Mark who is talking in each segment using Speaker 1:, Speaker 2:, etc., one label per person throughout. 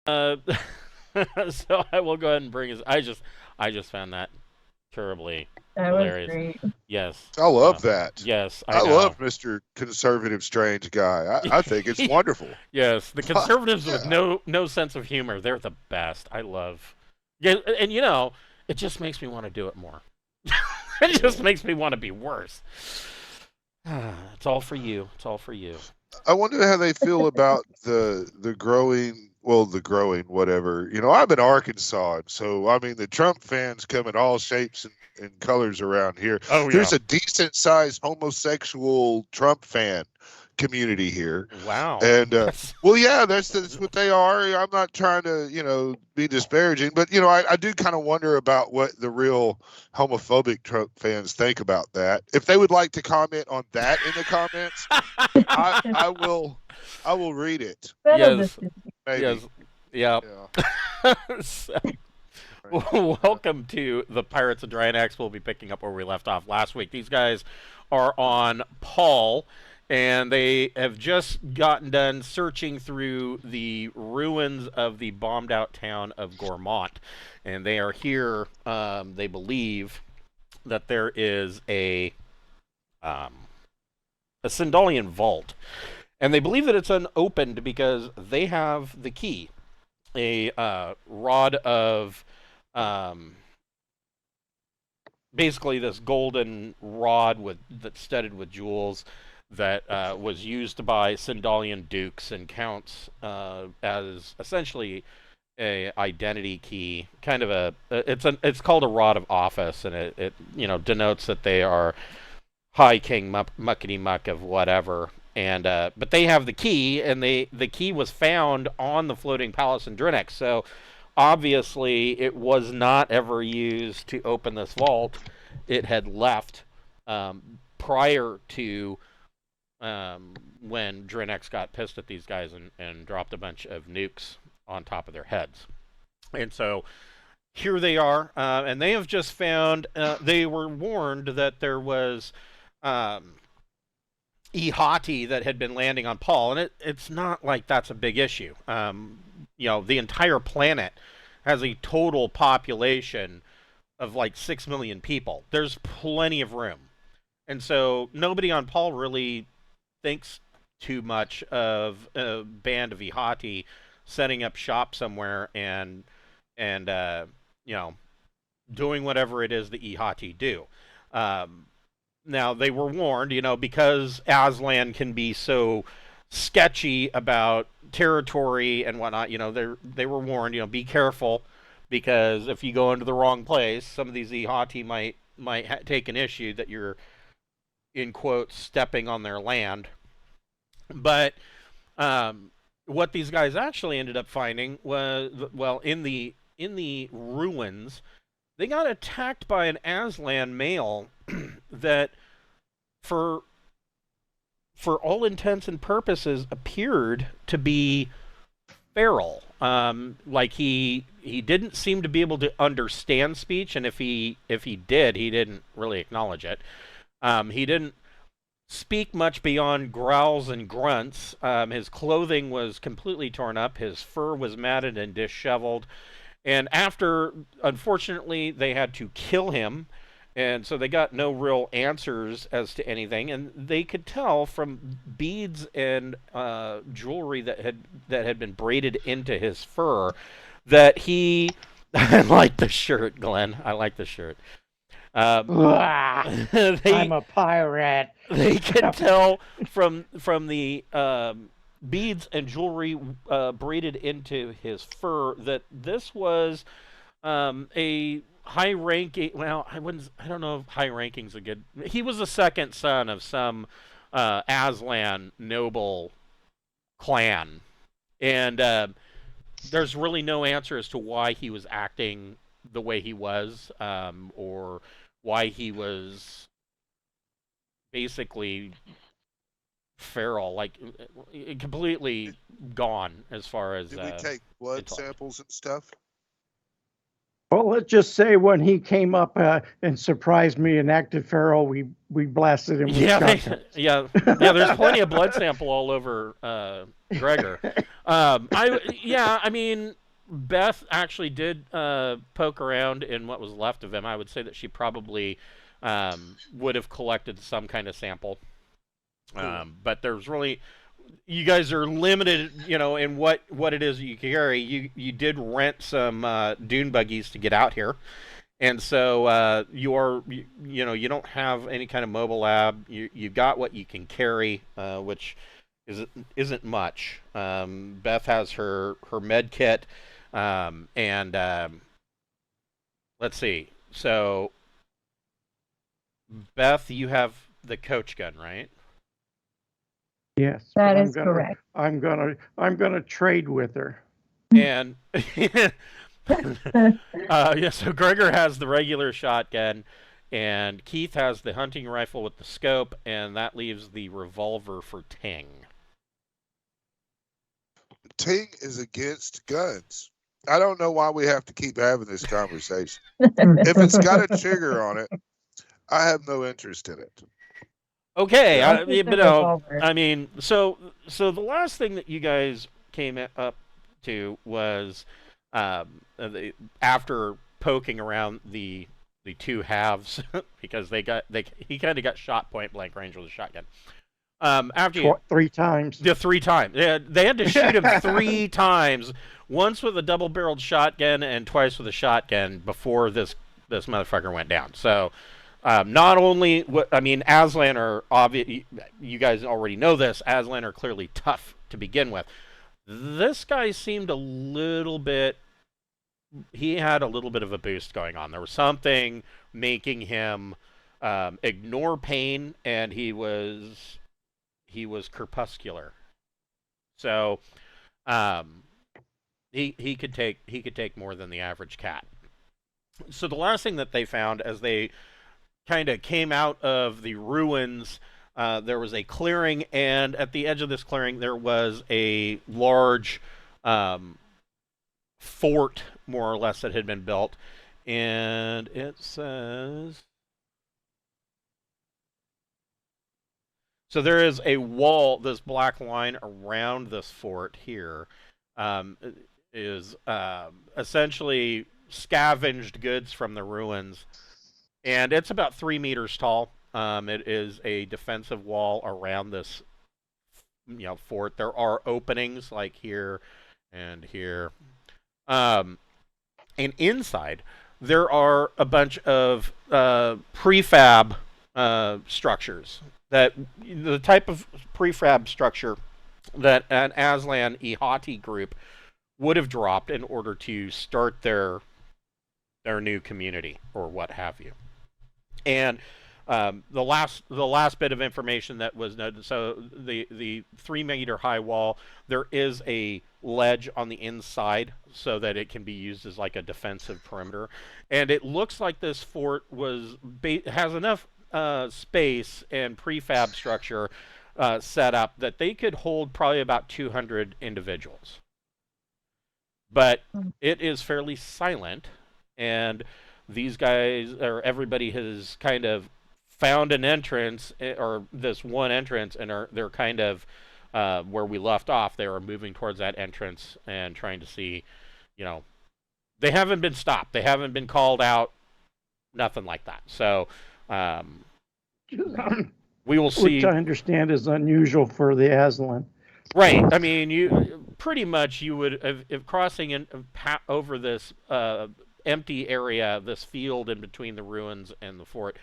Speaker 1: Uh, so I will go ahead and bring his. I just found that terribly
Speaker 2: That was
Speaker 1: hilarious.
Speaker 2: great.
Speaker 1: Yes.
Speaker 3: I love that.
Speaker 1: Yes, I
Speaker 3: I
Speaker 1: know.
Speaker 3: love Mr. Conservative Strange Guy. I think it's wonderful.
Speaker 1: Yes, the conservatives with
Speaker 3: Yeah.
Speaker 1: no sense of humor, they're the best. I love. Yeah, and it just makes me want to do it more. It just makes me want to be worse. It's all for you. It's all for you.
Speaker 3: I wonder how they feel about the growing, well, the growing whatever. I'm in Arkansas, and so I mean the Trump fans come in all shapes and colors around here.
Speaker 1: Oh yeah.
Speaker 3: There's a decent sized homosexual Trump fan community here.
Speaker 1: Wow.
Speaker 3: And
Speaker 1: That's
Speaker 3: well, yeah, that's what they are. I'm not trying to, be disparaging, but I do kind of wonder about what the real homophobic Trump fans think about that. If they would like to comment on that in the comments, I will read it.
Speaker 2: Settle this.
Speaker 1: yes.
Speaker 3: Maybe.
Speaker 1: Yes. Yeah.
Speaker 3: Yeah.
Speaker 1: So,
Speaker 3: Right.
Speaker 1: welcome to the Pirates of Drinax. We'll be picking up where we left off last week. These guys are on Paul, and they have just gotten done searching through the ruins of the bombed out town of Ghormount. And they are here, they believe that there is um, a Sindalian vault. And they believe that it's unopened because they have the key, a rod of um, basically this golden rod that's studded with jewels that was used by Sindalian dukes and counts as essentially a identity key, kind of it's called a rod of office, and it denotes that they are high king muckety muck of whatever. And but they have the key, and the key was found on the floating palace in Drinax. So obviously, it was not ever used to open this vault. It had left prior to when Drinax got pissed at these guys and dropped a bunch of nukes on top of their heads. And so here they are, and they have just found. They were warned that there was iHatei that had been landing on Paul, and it's not like that's a big issue. The entire planet has a total population of like 6 million people. There's plenty of room, and so nobody on Paul really thinks too much of a band of iHatei setting up shop somewhere and you know doing whatever it is the iHatei do. Um, Now they were warned, because Aslan can be so sketchy about territory and whatnot. They were warned, be careful, because if you go into the wrong place, some of these Ihati might take an issue that you're in quotes stepping on their land. But what these guys actually ended up finding was, well, in the ruins, they got attacked by an Aslan male that for for all intents and purposes appeared to be feral. Like he didn't seem to be able to understand speech, and if he did, he didn't really acknowledge it. He didn't speak much beyond growls and grunts. His clothing was completely torn up. His fur was matted and disheveled. And after, unfortunately, they had to kill him, and so they got no real answers as to anything. And they could tell from beads and jewelry that had been braided into his fur that he. I like the shirt, Glenn. I like the shirt.
Speaker 4: I'm a pirate.
Speaker 1: They could tell from the beads and jewelry braided into his fur that this was a high ranking. Well, I don't know if high ranking's a good. He was the second son of some Aslan noble clan, and there's really no answer as to why he was acting the way he was, or why he was basically feral, like completely gone as far as
Speaker 3: Did we take blood
Speaker 1: intellect.
Speaker 3: samples and stuff?
Speaker 4: Well, let's just say when he came up and surprised me and acted feral, we blasted him with shotguns.
Speaker 1: Yeah. There's plenty of blood sample all over Gregor. I mean, Beth actually did poke around in what was left of him. I would say that she probably would have collected some kind of sample. But there's really, you guys are limited, in what it is you carry. You did rent some dune buggies to get out here, and so you don't have any kind of mobile lab. You got what you can carry, which isn't much. Beth has her med kit, and let's see. So Beth, you have the coach gun, right?
Speaker 4: Yes,
Speaker 2: that is correct.
Speaker 4: I'm gonna trade with her.
Speaker 1: And so Gregor has the regular shotgun, and Keith has the hunting rifle with the scope, and that leaves the revolver for Ting.
Speaker 3: Ting is against guns. I don't know why we have to keep having this conversation. If it's got a trigger on it, I have no interest in it.
Speaker 1: Okay, I mean, so the last thing that you guys came up to was after poking around the two halves because he kind of got shot point blank range with a shotgun. After
Speaker 4: 3 times.
Speaker 1: Yeah, 3 times. They had to shoot him 3 times, once with a double-barreled shotgun and twice with a shotgun before this motherfucker went down. So. Not only, Aslan are obvious. You guys already know this. Aslan are clearly tough to begin with. This guy seemed a little bit. He had a little bit of a boost going on. There was something making him ignore pain, and he was crepuscular. So, he could take more than the average cat. So the last thing that they found as they kind of came out of the ruins, there was a clearing, and at the edge of this clearing there was a large fort, more or less, that had been built. And it says, so there is a wall, this black line around this fort here is essentially scavenged goods from the ruins. And it's about 3 meters tall. It is a defensive wall around this, fort. There are openings like here and here. And inside, there are a bunch of prefab structures. That the type of prefab structure that an Aslan iHatei group would have dropped in order to start their new community or what have you. And the last bit of information that was noted, so the 3 meter high wall, there is a ledge on the inside so that it can be used as like a defensive perimeter. And it looks like this fort has enough space and prefab structure set up that they could hold probably about 200 individuals. But it is fairly silent, and these guys, or everybody, has kind of found an entrance, or this one entrance, and they're kind of where we left off. They are moving towards that entrance and trying to see, they haven't been stopped. They haven't been called out. Nothing like that. So we will see.
Speaker 4: Which I understand is unusual for the Aslan.
Speaker 1: Right. I mean, you would, if crossing over this empty area, this field in between the ruins and the fort,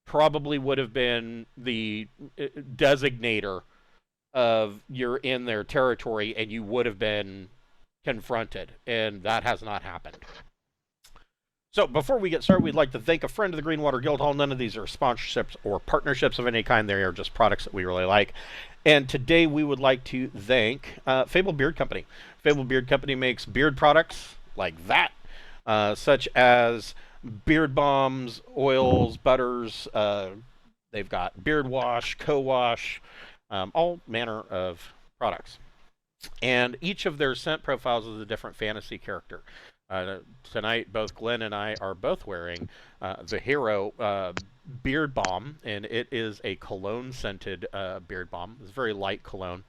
Speaker 1: probably would have been the designator of you're in their territory, and you would have been confronted, and that has not happened. So before we get started, we'd like to thank a friend of the Greenwater Guildhall. None of these are sponsorships or partnerships of any kind. They are just products that we really like. And today we would like to thank Fable Beard Company. Fable Beard Company makes beard products like that, such as beard balms, oils, butters. They've got beard wash, co-wash, all manner of products. And each of their scent profiles is a different fantasy character. Tonight, both Glenn and I are both wearing the Hero Beard Balm, and it is a cologne-scented beard balm. It's very light cologne.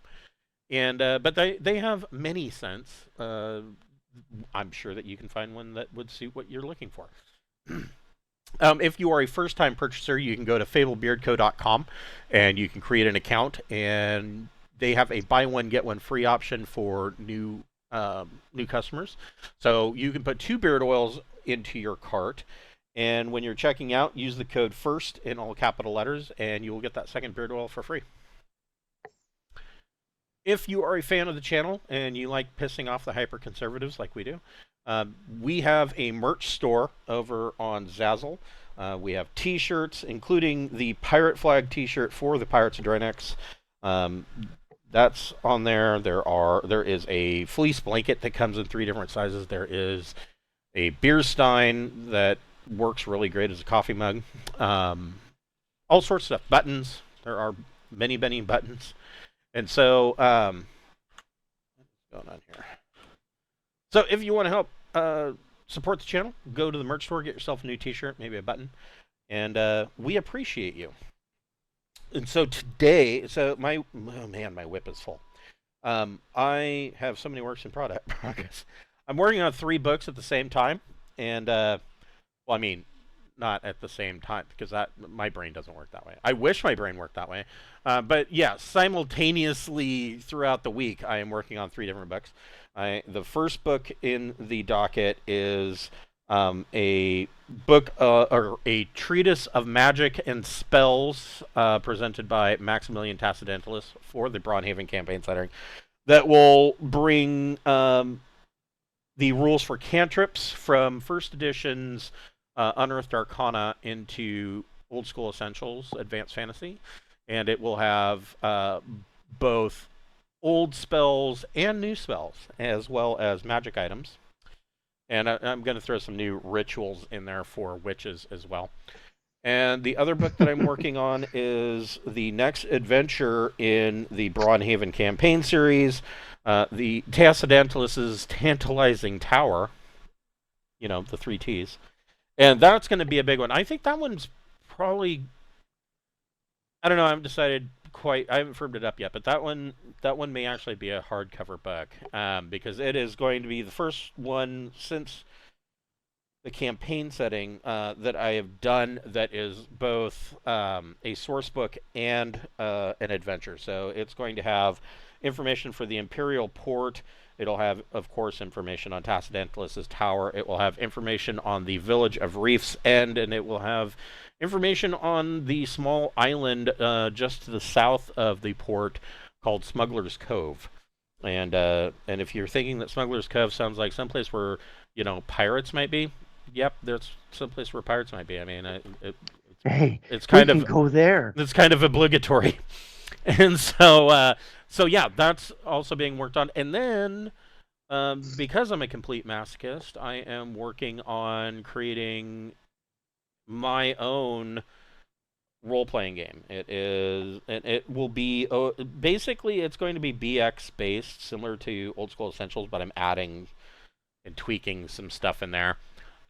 Speaker 1: And but they have many scents. I'm sure that you can find one that would suit what you're looking for. If you are a first-time purchaser, you can go to fablebeardco.com and you can create an account, and they have a buy one get one free option for new customers. So you can put 2 beard oils into your cart, and when you're checking out, use the code FIRST in all capital letters, and you will get that second beard oil for free. If you are a fan of the channel and you like pissing off the hyper-conservatives like we do, we have a merch store over on Zazzle. We have t-shirts, including the pirate flag t-shirt for the Pirates of Drinax. That's on there. There is a fleece blanket that comes in 3 different sizes. There is a beer stein that works really great as a coffee mug. All sorts of stuff. Buttons. There are many buttons. And so, what's going on here? So if you want to help support the channel, go to the merch store, get yourself a new t-shirt, maybe a button, and we appreciate you. And so today, my whip is full. I have so many works in progress. I'm working on 3 books at the same time, and well, I mean, not at the same time, because my brain doesn't work that way. I wish my brain worked that way. But yeah, simultaneously throughout the week, I am working on 3 different books. The first book in the docket is a book or a treatise of magic and spells presented by Maximilian Tassidentalis for the Braunhaven campaign setting that will bring the rules for cantrips from first edition's Unearthed Arcana into Old School Essentials Advanced Fantasy, and it will have both old spells and new spells, as well as magic items. And I'm going to throw some new rituals in there for witches as well. And the other book that I'm working on is the next adventure in the Braunhaven campaign series, the Tassidentalis' Tantalizing Tower. You know, the 3 T's. And that's going to be a big one. I think that one's probably, I don't know, I haven't decided quite, I haven't firmed it up yet, but that one may actually be a hardcover book, because it is going to be the first one since the campaign setting that I have done that is both a source book and an adventure. So it's going to have information for the Imperial Port. It'll have, of course, information on Tassidentalis' tower. It will have information on the village of Reef's End, and it will have information on the small island just to the south of the port called Smuggler's Cove. And if you're thinking that Smuggler's Cove sounds like someplace where, you know, pirates might be, yep, there's someplace where pirates might be. I mean, it's kind of
Speaker 4: go there.
Speaker 1: It's kind of obligatory. And so yeah, that's also being worked on. And then, because I'm a complete masochist, I am working on creating my own role-playing game. It will be, basically, it's going to be BX-based, similar to Old School Essentials, but I'm adding and tweaking some stuff in there.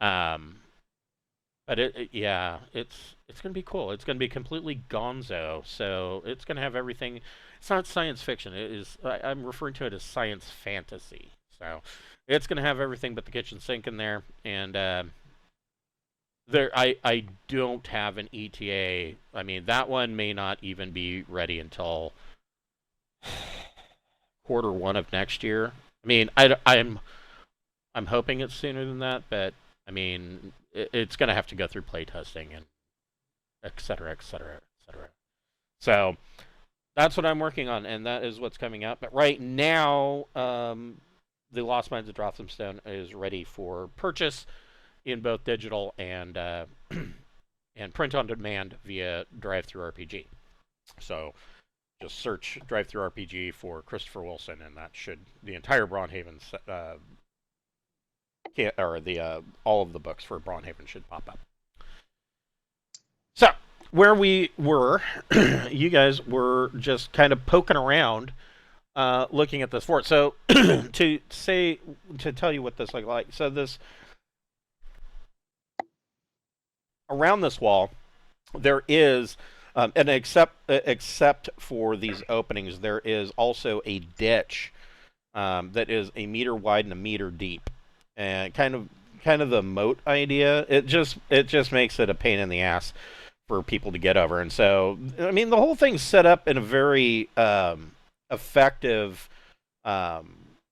Speaker 1: But yeah, it's going to be cool. It's going to be completely gonzo, so it's going to have everything. It's not science fiction. It is. I'm referring to it as science fantasy. So it's going to have everything but the kitchen sink in there. And I don't have an ETA. I mean, that one may not even be ready until Q1 of next year. I mean, I'm hoping it's sooner than that, but I mean, it's going to have to go through playtesting and et cetera, et cetera, et cetera. So that's what I'm working on, and that is what's coming out. But right now, the Lost Mines of Drothamstone is ready for purchase in both digital and print on demand via DriveThruRPG. So just search DriveThruRPG for Christopher Wilson, and that should, the entire Braunhaven all of the books for Braunhaven should pop up. So where we were, you guys were just kind of poking around looking at this fort. So to tell you what this looked like. So this around this wall, there is, and except for these openings, there is also a ditch that is a meter wide and a meter deep, and kind of the moat idea. It just makes it a pain in the ass for people to get over. And so, I mean, the whole thing's set up in a very effective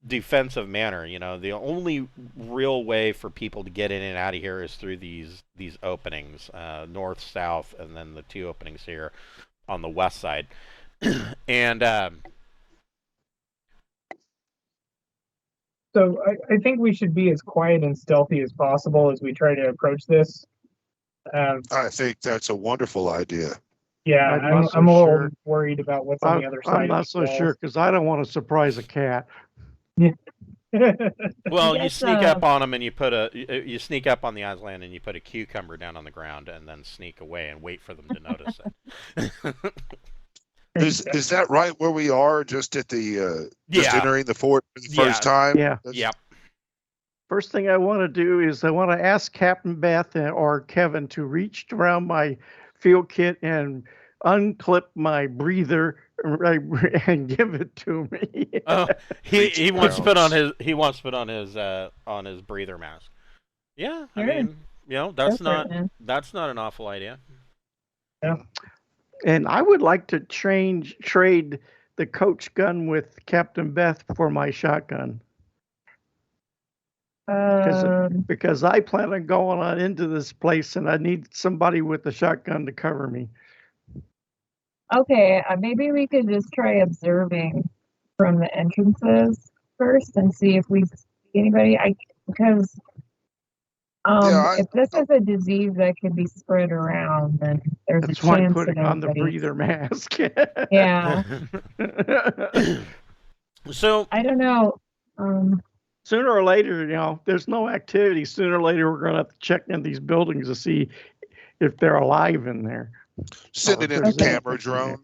Speaker 1: defensive manner. You know, the only real way for people to get in and out of here is through these openings, north, south, and then the two openings here on the west side. And
Speaker 2: so I think we should be as quiet and stealthy as possible as we try to approach this.
Speaker 3: I think that's a wonderful idea.
Speaker 2: Yeah, I'm a little worried about what's on the other side.
Speaker 4: I'm not so sure because I don't want to surprise a cat.
Speaker 1: Well, you sneak up on them and you sneak up on the Aslan and you put a cucumber down on the ground and then sneak away and wait for them to notice it.
Speaker 3: Is that right where we are? Just at the just
Speaker 1: Yeah.
Speaker 3: entering the fort for the first time?
Speaker 4: Yeah.
Speaker 1: Yep.
Speaker 4: First thing I want to do is I want to ask Captain Beth or Kevin to reach around my field kit and unclip my breather and give it to me.
Speaker 1: He wants to put on his breather mask. Yeah, I mean, you know, that's not an awful idea.
Speaker 2: Yeah.
Speaker 4: And I would like to trade the coach gun with Captain Beth for my shotgun. Because I plan on going on into this place and I need somebody with a shotgun to cover me.
Speaker 5: Okay, maybe we could just try observing from the entrances first and see if we see anybody. Because if this is a disease that could be spread around, then there's
Speaker 4: That's
Speaker 5: a
Speaker 4: why I'm
Speaker 5: chance
Speaker 4: putting
Speaker 5: that
Speaker 4: on the breather mask.
Speaker 5: Yeah.
Speaker 1: So
Speaker 5: I don't know.
Speaker 4: Sooner or later, you know, there's no activity. Sooner or later, we're going to have to check in these buildings to see if they're alive in there.
Speaker 3: Send it in a camera drone.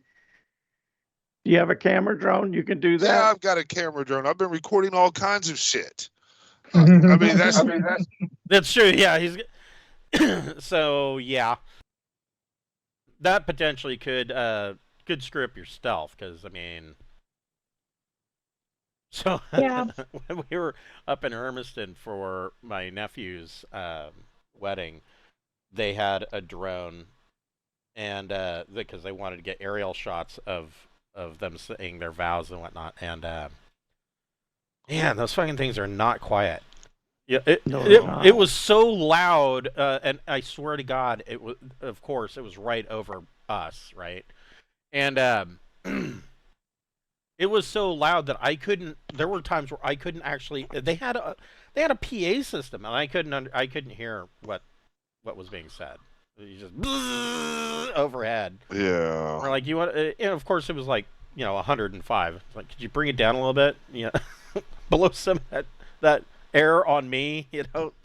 Speaker 4: Do you have a camera drone? You can do that?
Speaker 3: Yeah, I've got a camera drone. I've been recording all kinds of shit. I mean,
Speaker 1: that's true. Yeah, he's so yeah. That potentially could screw up your stealth because I mean. So
Speaker 5: Yeah.
Speaker 1: when we were up in Hermiston for my nephew's wedding, they had a drone, and because they wanted to get aerial shots of them saying their vows and whatnot, and man, those fucking things are not quiet. Yeah, it was so loud, and I swear to God, it was. Of course, it was right over us, right, and it was so loud that I couldn't. There were times where I couldn't actually. They had a PA system, and I couldn't hear what was being said. You just overhead.
Speaker 3: Yeah.
Speaker 1: Or like you want. Of course, it was like 105. It's like, could you bring it down a little bit? Below some that air on me.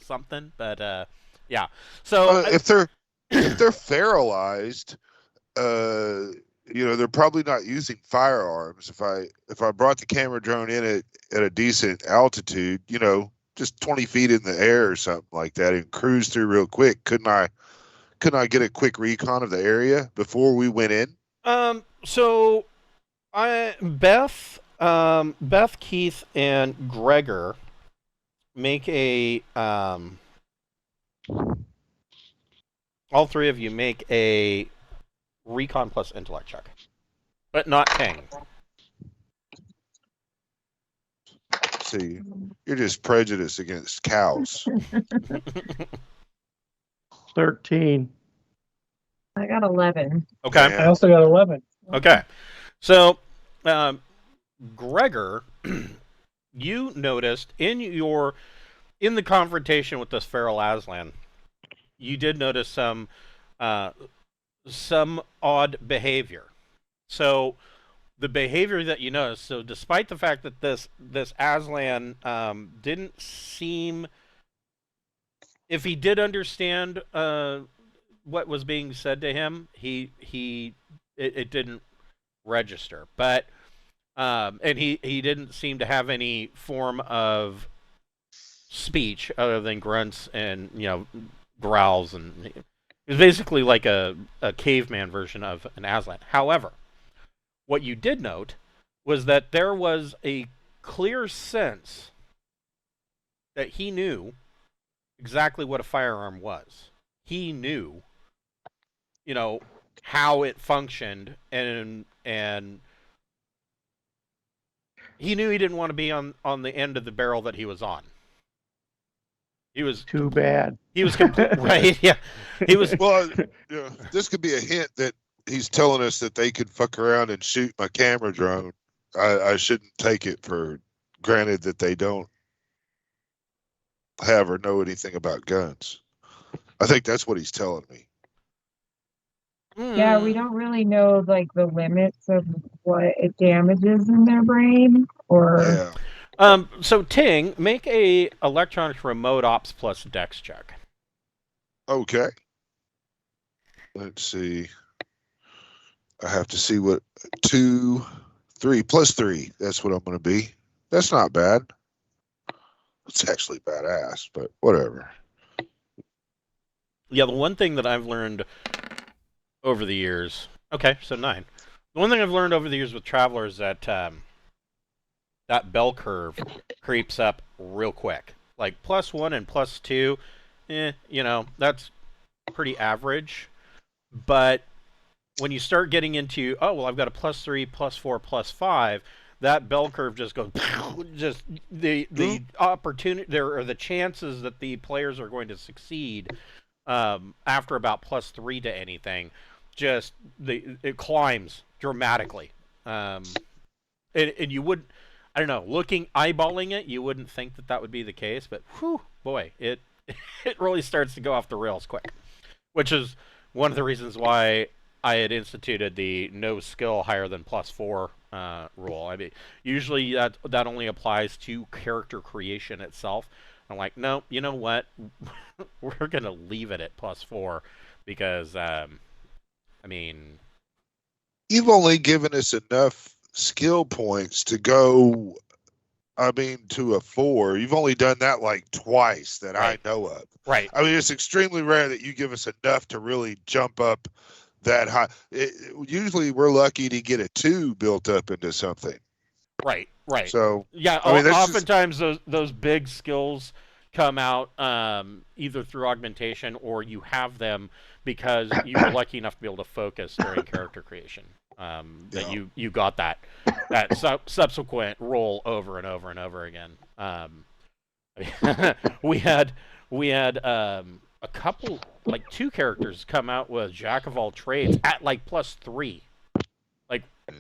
Speaker 1: Something. But yeah. So
Speaker 3: if they're feralized, they're probably not using firearms. If I brought the camera drone in at a decent altitude, just 20 feet in the air or something like that, and cruise through real quick, couldn't I get a quick recon of the area before we went in?
Speaker 1: So Beth, Keith, and Gregor make a all three of you make a recon plus intellect check, but not Tang.
Speaker 3: See, you're just prejudiced against cows.
Speaker 4: 13.
Speaker 5: I got 11.
Speaker 1: Okay.
Speaker 2: I also got 11.
Speaker 1: Okay. So, Gregor, you noticed in the confrontation with this feral Aslan, you did notice some odd behavior. So the behavior that you noticed, so despite the fact that this Aslan didn't seem, if he did understand what was being said to him, it didn't register. But And he didn't seem to have any form of speech other than grunts and growls, and it was basically like a caveman version of an Aslan. However, what you did note was that there was a clear sense that he knew exactly what a firearm was. He knew, how it functioned, and he knew he didn't want to be on the end of the barrel that he was on. He was
Speaker 4: too bad.
Speaker 1: He was right. Yeah, he was.
Speaker 3: Well, this could be a hint that he's telling us that they could fuck around and shoot my camera drone. I shouldn't take it for granted that they don't have or know anything about guns. I think that's what he's telling me.
Speaker 5: Yeah, we don't really know like the limits of what it damages in their brain, or
Speaker 3: Yeah.
Speaker 1: So Ting, make a electronics remote ops plus dex check.
Speaker 3: Okay. Let's see. I have to see what 2, 3 plus 3. That's what I'm going to be. That's not bad. It's actually badass, but whatever.
Speaker 1: Yeah, the one thing that I've learned over the years. Okay, so 9. The one thing I've learned over the years with Traveler is that that bell curve creeps up real quick. Like +1 and +2, that's pretty average. But when you start getting into, I've got a +3, +4, +5, that bell curve just goes, just the opportunity there, or the chances that the players are going to succeed after about +3 to anything, just it climbs dramatically. And you would, I don't know, eyeballing it, you wouldn't think that would be the case, but whew, boy, it really starts to go off the rails quick, which is one of the reasons why I had instituted the no skill higher than +4 rule. I mean, usually that only applies to character creation itself. I'm like, no, you know what? We're going to leave it at +4 because,
Speaker 3: you've only given us enough skill points to go, to a 4. You've only done that like twice that
Speaker 1: right.
Speaker 3: I know of.
Speaker 1: Right.
Speaker 3: It's extremely rare that you give us enough to really jump up that high. Usually we're lucky to get a 2 built up into something.
Speaker 1: Right.
Speaker 3: So
Speaker 1: yeah, oftentimes those big skills come out either through augmentation, or you have them because you were lucky enough to be able to focus during character creation. That you got that subsequent roll over and over and over again. We had a couple, like 2 characters come out with Jack of all trades at like +3.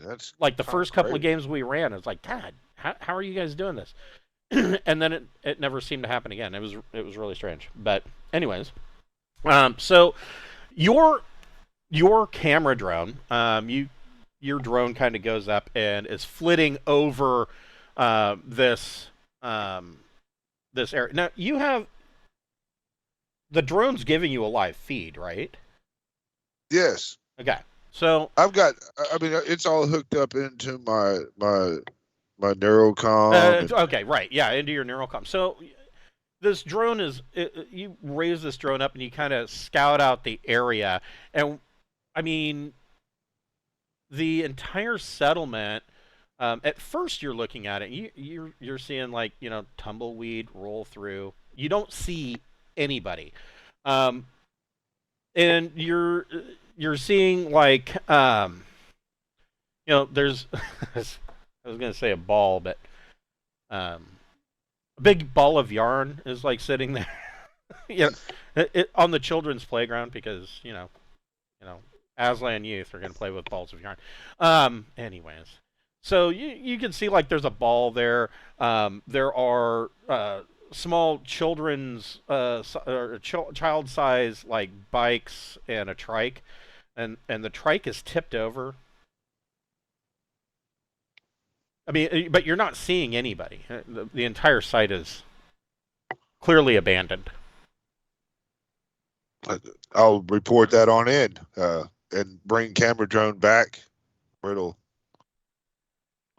Speaker 3: That's
Speaker 1: like the first couple of games we ran, it's like, God, how are you guys doing this? And then it never seemed to happen again. It was really strange. But anyways, so your camera drone, your drone kind of goes up and is flitting over this area. Now you have the drone's giving you a live feed, right?
Speaker 3: Yes.
Speaker 1: Okay. So
Speaker 3: I've got. It's all hooked up into my Neurocom.
Speaker 1: Okay, right, yeah, into your Neurocom. So this drone is, you raise this drone up and you kind of scout out the area, and the entire settlement. At first, you're looking at it. You're seeing like tumbleweed roll through. You don't see anybody, and you're seeing like there's I was gonna say a ball, but a big ball of yarn is like sitting there, on the children's playground, because Aslan youth are gonna play with balls of yarn. Anyways, so you can see like there's a ball there. There are small children's child size like bikes and a trike, and the trike is tipped over. But you're not seeing anybody. The entire site is clearly abandoned.
Speaker 3: I'll report that on in and bring camera drone back. Where it'll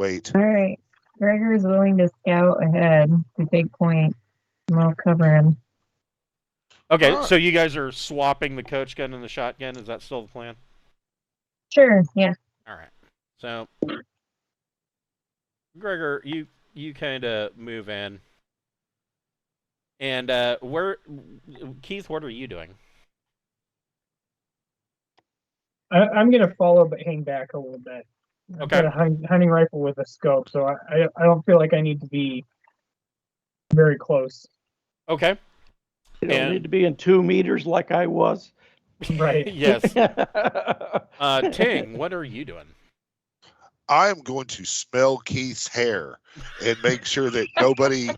Speaker 3: wait.
Speaker 5: All right. Gregor is willing to scout ahead to take point. And I'll cover him.
Speaker 1: Okay,
Speaker 3: Alright.
Speaker 1: so you guys are swapping the coach gun and the shotgun. Is that still the plan?
Speaker 5: Sure. Yeah.
Speaker 1: All right. So, Gregor, you kind of move in, and Keith? What are you doing?
Speaker 2: I'm gonna follow, but hang back a little bit. I've
Speaker 1: Okay.
Speaker 2: got a hunting rifle with a scope, so I don't feel like I need to be very close.
Speaker 1: Okay.
Speaker 4: You don't
Speaker 1: And-
Speaker 4: need to be in 2 meters like I was.
Speaker 2: Right.
Speaker 1: Yes. Ting, what are you doing?
Speaker 3: I am going to smell Keith's hair and make sure that nobody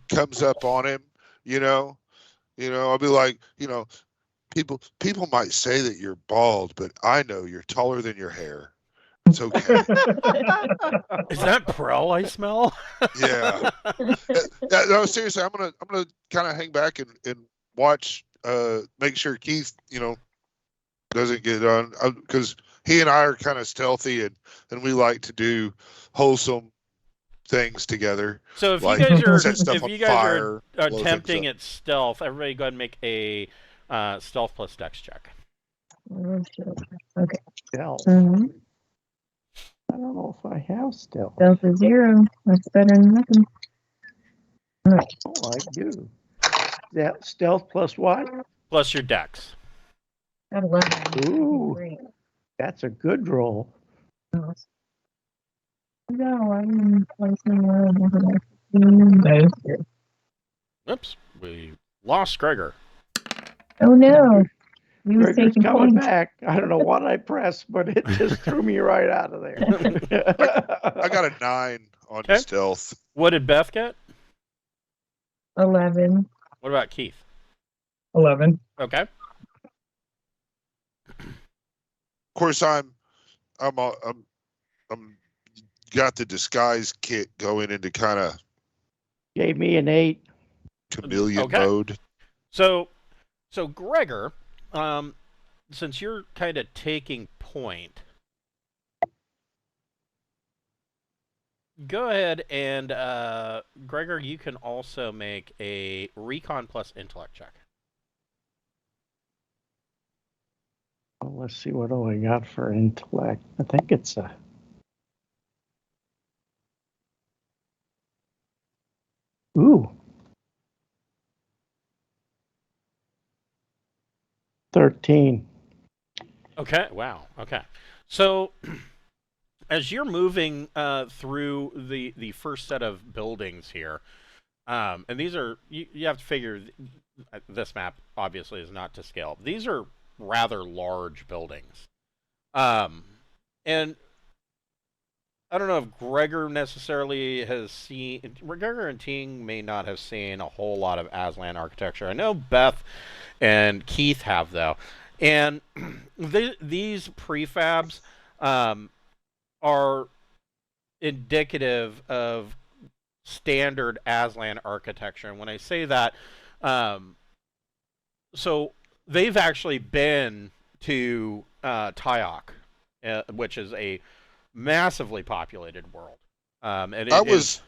Speaker 3: comes up on him. I'll be like, people might say that you're bald, but I know you're taller than your hair. It's okay.
Speaker 1: Is that Prel I smell?
Speaker 3: Yeah. No, seriously, I'm gonna kind of hang back and watch. Make sure Keith, doesn't get on, because he and I are kind of stealthy and we like to do wholesome things together.
Speaker 1: So if
Speaker 3: Like
Speaker 1: you guys are
Speaker 3: set stuff
Speaker 1: if
Speaker 3: on
Speaker 1: you guys
Speaker 3: fire,
Speaker 1: are
Speaker 3: blow
Speaker 1: attempting
Speaker 3: things
Speaker 1: at stealth, everybody go ahead and make a stealth plus dex check.
Speaker 5: Okay.
Speaker 4: Stealth.
Speaker 5: Um,
Speaker 4: I don't know if I have stealth.
Speaker 5: Delta 0. That's better than nothing. All right.
Speaker 4: Oh, I do. That stealth plus what?
Speaker 1: Plus your dex.
Speaker 5: Got 11.
Speaker 4: Ooh.
Speaker 5: Great.
Speaker 4: That's a good roll.
Speaker 5: No, I'm placing that is good.
Speaker 1: Oops, we lost Gregor.
Speaker 5: Oh no. He was
Speaker 4: Gregor's
Speaker 5: taking
Speaker 4: coming
Speaker 5: points.
Speaker 4: back. I don't know what I pressed, but it just threw me right out of there.
Speaker 3: I got a 9 on
Speaker 1: Okay.
Speaker 3: stealth.
Speaker 1: What did Beth get?
Speaker 5: 11.
Speaker 1: What about Keith?
Speaker 2: 11.
Speaker 1: Okay.
Speaker 3: Of course, I'm got the disguise kit going into kind of
Speaker 4: Gave me an 8.
Speaker 3: chameleon
Speaker 1: Okay.
Speaker 3: mode.
Speaker 1: So Gregor, since you're kind of taking point, go ahead and Gregor, you can also make a recon plus intellect check.
Speaker 4: Well, let's see what do I got for intellect. I think it's a. Ooh. 13.
Speaker 1: Okay. Wow. Okay. So, as you're moving through the first set of buildings here, and these are you have to figure this map obviously is not to scale. These are rather large buildings, and I don't know if Gregor necessarily has seen. Gregor and Ting may not have seen a whole lot of Aslan architecture. I know Beth and Keith have, though. And these prefabs are indicative of standard Aslan architecture. And when I say that, so they've actually been to Tyok, which is a massively populated world. And
Speaker 3: I was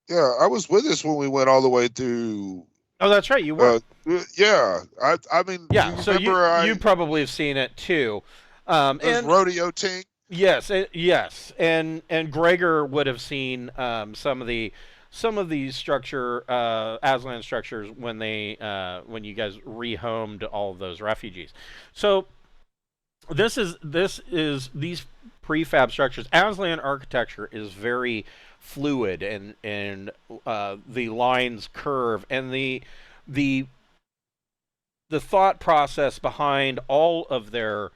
Speaker 3: with us when we went all the way through.
Speaker 1: Oh, that's right, you were.
Speaker 3: Yeah, I mean,
Speaker 1: Yeah, so you probably have seen it too. And
Speaker 3: rodeo Ting.
Speaker 1: Yes, yes, and Gregor would have seen some of these structure Aslan structures when you guys rehomed all of those refugees. So this is these prefab structures. Aslan architecture is very fluid, and the lines curve, and the thought process behind all of their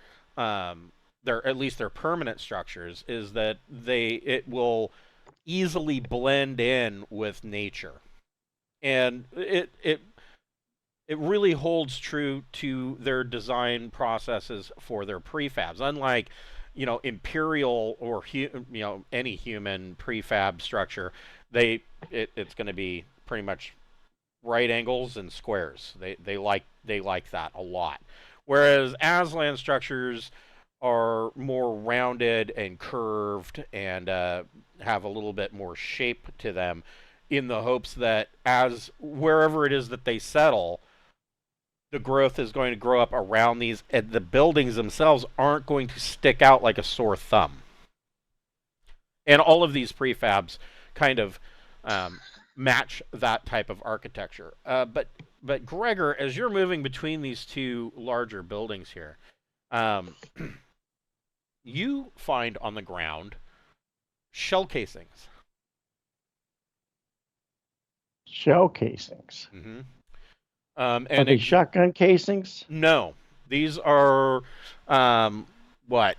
Speaker 1: at least their permanent structures is that it will easily blend in with nature, and it really holds true to their design processes for their prefabs. Unlike imperial or any human prefab structure, it's going to be pretty much right angles and squares. They like that a lot. Whereas Aslan structures are more rounded and curved and have a little bit more shape to them, in the hopes that as wherever it is that they settle, the growth is going to grow up around these, and the buildings themselves aren't going to stick out like a sore thumb. And all of these prefabs kind of match that type of architecture. But Gregor, as you're moving between these two larger buildings here, you find on the ground shell casings.
Speaker 4: Shell casings.
Speaker 1: Mm-hmm.
Speaker 4: Are they shotgun casings?
Speaker 1: No, these are what?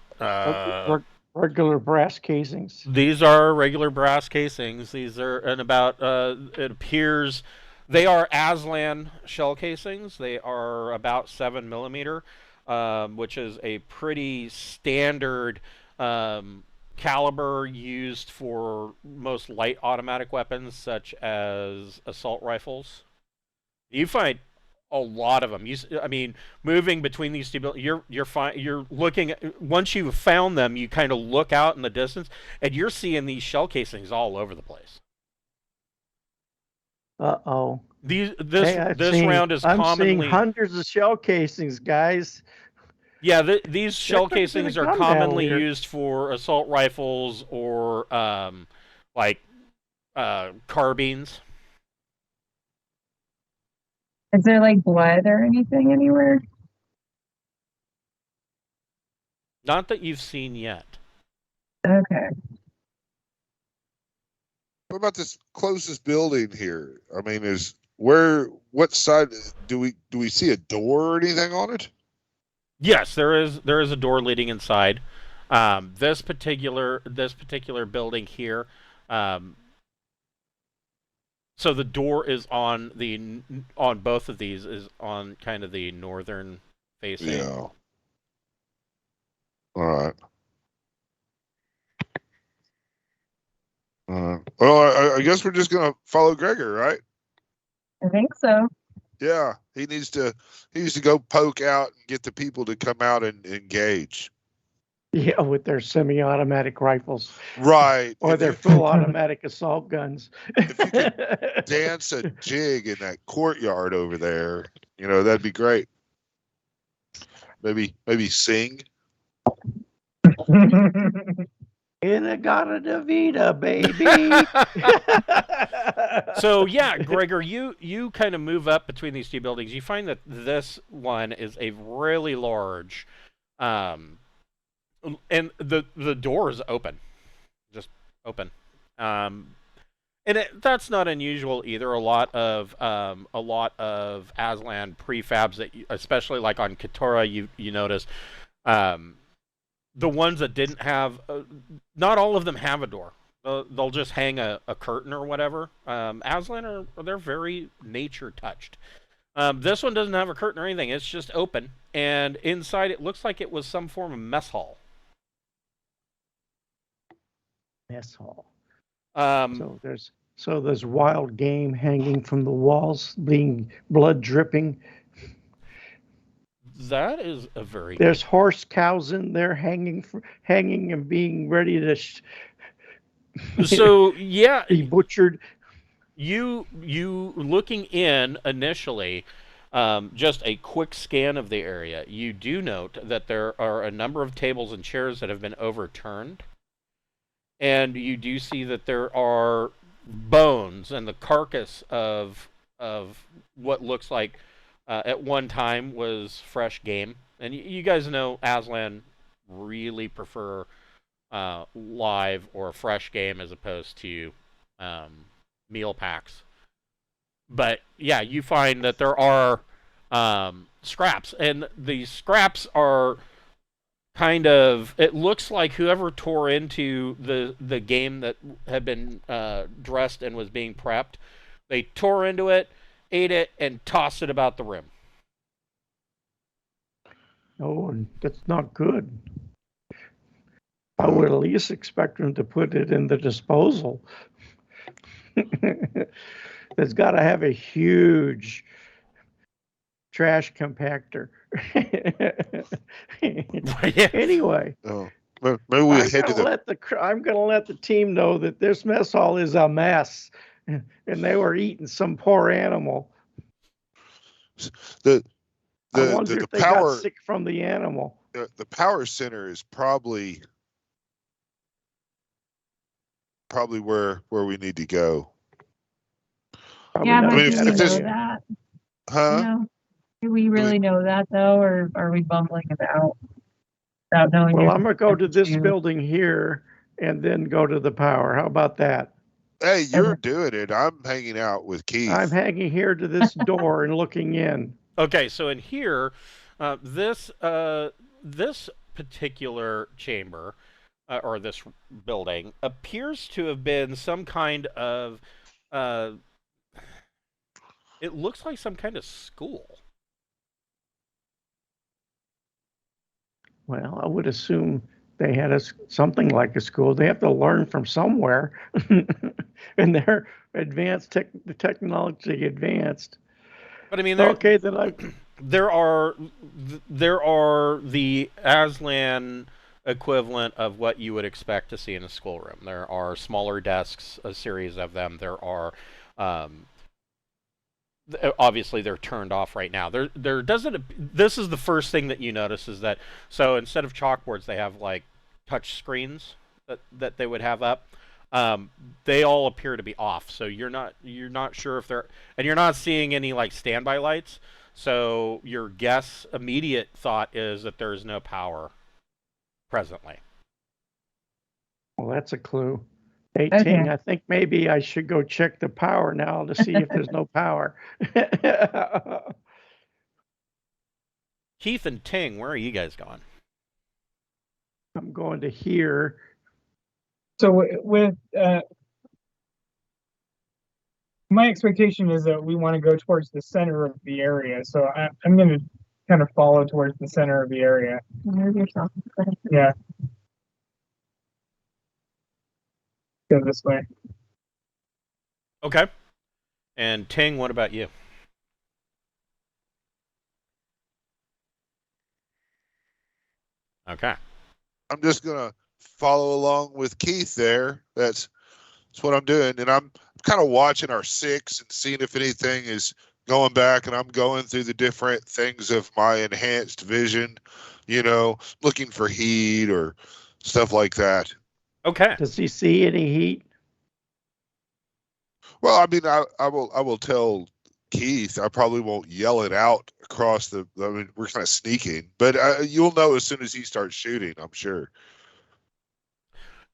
Speaker 4: Regular brass casings.
Speaker 1: These are regular brass casings. These are, and about it appears they are Aslan shell casings. They are about 7 millimeter, which is a pretty standard caliber used for most light automatic weapons, such as assault rifles. You find a lot of them. I mean, moving between these two buildings, you're looking at, once you've found them, you kind of look out in the distance, and you're seeing these shell casings all over the place.
Speaker 4: Uh-oh.
Speaker 1: This round is
Speaker 4: I'm
Speaker 1: commonly
Speaker 4: seeing hundreds of shell casings, guys.
Speaker 1: Yeah, these shell casings are commonly used for assault rifles or carbines.
Speaker 5: Is there like blood or anything anywhere?
Speaker 1: Not that you've seen yet.
Speaker 5: Okay.
Speaker 3: What about this closest building here? I mean, what side do we see a door or anything on it?
Speaker 1: Yes, there is a door leading inside. This particular building here. So the door is on both of these, is on kind of the northern facing.
Speaker 3: Yeah. All right. Well, I guess we're just gonna follow Gregor, right?
Speaker 5: I think so.
Speaker 3: Yeah, he needs to go poke out and get the people to come out and engage.
Speaker 4: Yeah, with their semi-automatic rifles.
Speaker 3: Right.
Speaker 4: Or their full automatic assault guns.
Speaker 3: If you could dance a jig in that courtyard over there, that'd be great. Maybe sing.
Speaker 4: In-A-Gadda-Da-Vida, baby.
Speaker 1: So yeah, Gregor, you kind of move up between these two buildings. You find that this one is a really large, and the door is open, just open, and that's not unusual either. A lot of Aslan prefabs that, especially like on Keturah, you notice. The ones that didn't have, not all of them have a door. They'll just hang a curtain or whatever. Aslan they're very nature touched. This one doesn't have a curtain or anything. It's just open, and inside it looks like it was some form of mess hall.
Speaker 4: Mess hall.
Speaker 1: So
Speaker 4: there's wild game hanging from the walls, being blood dripping.
Speaker 1: That is a very.
Speaker 4: There's horse cows in there hanging and being ready to.
Speaker 1: So yeah,
Speaker 4: be butchered.
Speaker 1: You looking in initially, just a quick scan of the area. You do note that there are a number of tables and chairs that have been overturned, and you do see that there are bones and the carcass of what looks like. At one time was fresh game, and you guys know Aslan really prefer live or fresh game as opposed to meal packs. But yeah, you find that there are scraps, and the scraps are kind of, it looks like whoever tore into the game that had been dressed and was being prepped, they tore into it, ate it, and tossed it about the room.
Speaker 4: Oh, that's not good. I would at least expect them to put it in the disposal. It's got to have a huge trash compactor.
Speaker 1: Yeah.
Speaker 4: Anyway,
Speaker 3: Oh, maybe we head to the.
Speaker 4: I'm going to let the team know that this mess hall is a mess, and they were eating some poor animal.
Speaker 3: I
Speaker 4: wonder
Speaker 3: the
Speaker 4: if they
Speaker 3: power,
Speaker 4: got sick from the animal.
Speaker 3: The power center is probably where we need to go.
Speaker 4: Probably
Speaker 5: Yeah,
Speaker 4: not
Speaker 5: but
Speaker 3: I mean,
Speaker 5: do
Speaker 3: if
Speaker 5: we know
Speaker 3: this-
Speaker 5: that?
Speaker 3: Huh?
Speaker 5: Yeah. Do we really know that though, or are we bumbling about without knowing?
Speaker 4: Well, I'm going to go to this building here and then go to the power. How about that?
Speaker 3: Hey, you're doing it. I'm hanging out with Keith.
Speaker 4: I'm hanging here to this door and looking in.
Speaker 1: Okay, so in here, this particular chamber or this building appears to have been some kind of. It looks like some kind of school.
Speaker 4: Well, I would assume they had something like a school. They have to learn from somewhere, and they're technology advanced.
Speaker 1: But I mean,
Speaker 4: okay, then
Speaker 1: there are the Aslan equivalent of what you would expect to see in a schoolroom. There are smaller desks, a series of them. There are obviously they're turned off right now. There doesn't. This is the first thing that you notice is that instead of chalkboards, they have like touch screens that they would have up. They all appear to be off, so you're not sure if they're, and you're not seeing any like standby lights. So your immediate thought is that there is no power presently.
Speaker 4: Well, that's a clue. Hey, okay. Ting, I think maybe I should go check the power now to see if there's no power.
Speaker 1: Keith and Ting, where are you guys going?
Speaker 4: I'm going to here.
Speaker 2: So with my expectation is that we want to go towards the center of the area. So I'm going to kind of follow towards the center of the area. Yeah. Go this way.
Speaker 1: Okay. And Ting, what about you? Okay.
Speaker 3: I'm just gonna follow along with Keith there. That's what I'm doing, and I'm kind of watching our 6 and seeing if anything is going back, and I'm going through the different things of my enhanced vision, looking for heat or stuff like that.
Speaker 1: Okay.
Speaker 4: Does he see any heat?
Speaker 3: Well, I mean, I will tell Keith. I probably won't yell it out across the. I mean, we're kind of sneaking, but you'll know as soon as he starts shooting, I'm sure.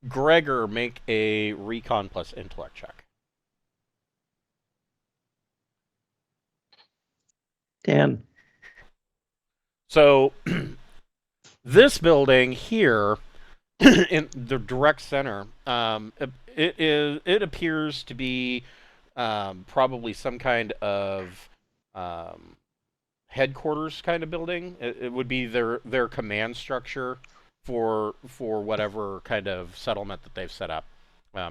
Speaker 1: Gregor, make a recon plus intellect check.
Speaker 4: 10.
Speaker 1: So, this building here, in the direct center, it appears to be probably some kind of headquarters kind of building. It would be their command structure for whatever kind of settlement that they've set up,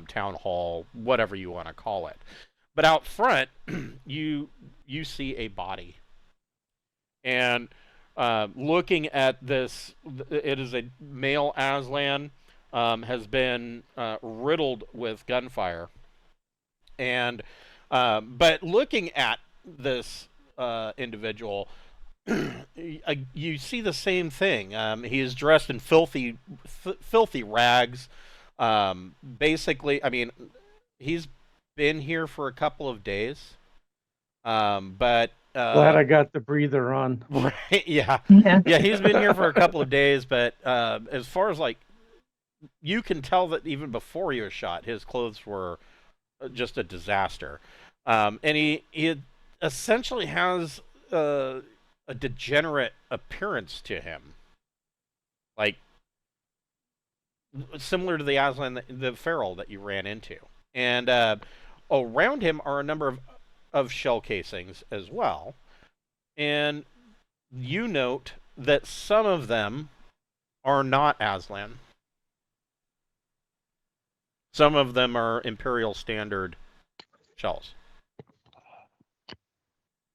Speaker 1: town hall, whatever you want to call it. But out front, you see a body, and looking at this, it is a male Aslan, has been riddled with gunfire, and but looking at this individual, you see the same thing. He is dressed in filthy rags. Basically, I mean, he's been here for a couple of days, but
Speaker 4: glad I got the breather on.
Speaker 1: Yeah, he's been here for a couple of days, but as far as like, you can tell that even before he was shot, his clothes were just a disaster, and he essentially has a degenerate appearance to him, like similar to the Aslan, the feral that you ran into, and around him are a number of shell casings as well, and you note that some of them are not Aslan. Some of them are Imperial Standard shells.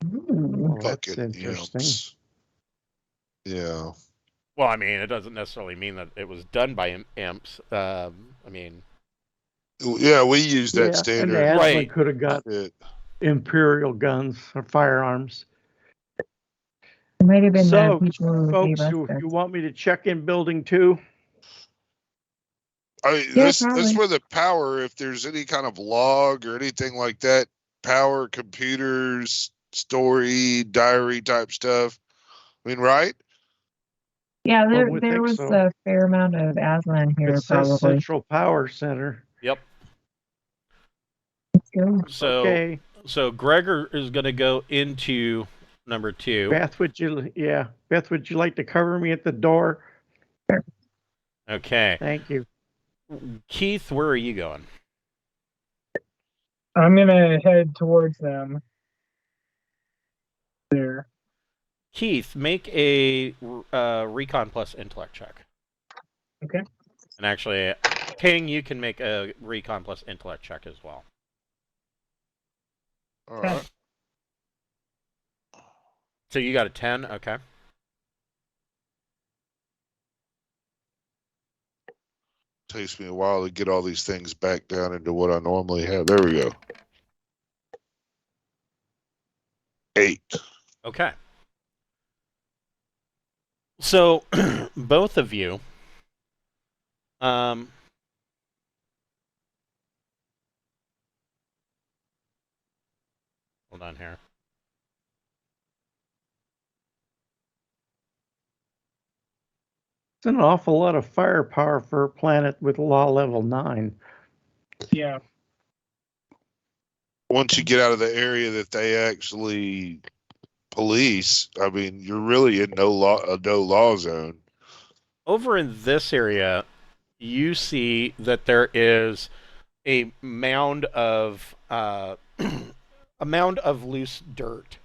Speaker 5: Ooh.
Speaker 4: Well, that's
Speaker 3: Fucking
Speaker 4: interesting.
Speaker 3: imps. Yeah.
Speaker 1: Well, I mean, it doesn't necessarily mean that it was done by imps. I mean,
Speaker 3: Yeah, we use that
Speaker 4: And
Speaker 3: standard.
Speaker 4: Aslan
Speaker 1: Right.
Speaker 4: could have got
Speaker 3: shit.
Speaker 4: Imperial guns or firearms.
Speaker 5: It might have been
Speaker 4: So,
Speaker 5: people who gave
Speaker 4: folks,
Speaker 5: us
Speaker 4: you
Speaker 5: this.
Speaker 4: want me to check in building 2?
Speaker 3: I mean,
Speaker 5: Yeah,
Speaker 3: that's
Speaker 5: probably.
Speaker 3: where the power, if there's any kind of log or anything like that, power, computers, story, diary type stuff. I mean, right?
Speaker 5: Yeah,
Speaker 4: One would
Speaker 5: there
Speaker 4: think
Speaker 5: was
Speaker 4: so.
Speaker 5: a fair amount of Aslan here,
Speaker 4: It says
Speaker 5: probably.
Speaker 4: Central Power Center.
Speaker 1: yep.
Speaker 5: Let's go.
Speaker 1: So,
Speaker 4: Okay.
Speaker 1: so Gregor is going to go into number 2.
Speaker 4: Beth, would you like to cover me at the door?
Speaker 1: Okay.
Speaker 4: Thank you.
Speaker 1: Keith, where are you going?
Speaker 2: I'm gonna head towards them. There.
Speaker 1: Keith, make a recon plus intellect check.
Speaker 2: Okay.
Speaker 1: And actually, King, you can make a recon plus intellect check as well.
Speaker 3: All right.
Speaker 1: So you got a 10? Okay.
Speaker 3: Takes me a while to get all these things back down into what I normally have. There we go. 8.
Speaker 1: Okay. So, both of you, hold on here.
Speaker 4: It's an awful lot of firepower for a planet with law level 9.
Speaker 2: Yeah.
Speaker 3: Once you get out of the area that they actually police, I mean, you're really in no law zone.
Speaker 1: Over in this area, you see that there is a mound of a mound of loose dirt.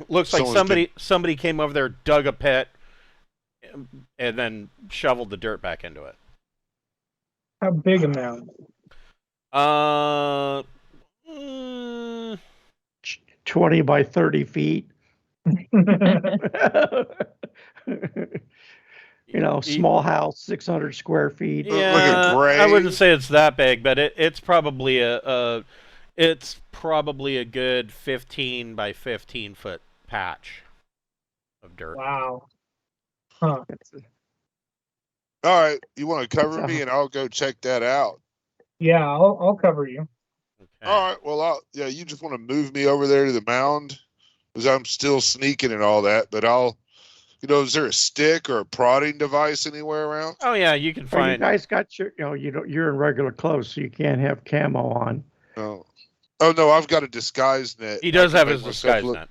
Speaker 1: Looks like somebody came over there, dug a pit, and then shoveled the dirt back into it.
Speaker 2: How big a mound?
Speaker 4: 20 by 30 feet. Small house, 600 square feet.
Speaker 1: Yeah,
Speaker 3: Like a grave?
Speaker 1: I wouldn't say it's that big, but it's probably a good 15 by 15 foot patch of dirt.
Speaker 2: Wow. Huh.
Speaker 3: All right, you want to cover me, and I'll go check that out.
Speaker 2: Yeah, I'll cover you.
Speaker 1: Okay.
Speaker 3: All right. Well, you just want to move me over there to the mound because I'm still sneaking and all that. But is there a stick or a prodding device anywhere around?
Speaker 1: Oh yeah, you can
Speaker 4: You
Speaker 1: find.
Speaker 4: guys got you're in regular clothes, so you can't have camo on.
Speaker 3: No. Oh no, I've got a disguise net.
Speaker 1: He does have his disguise net.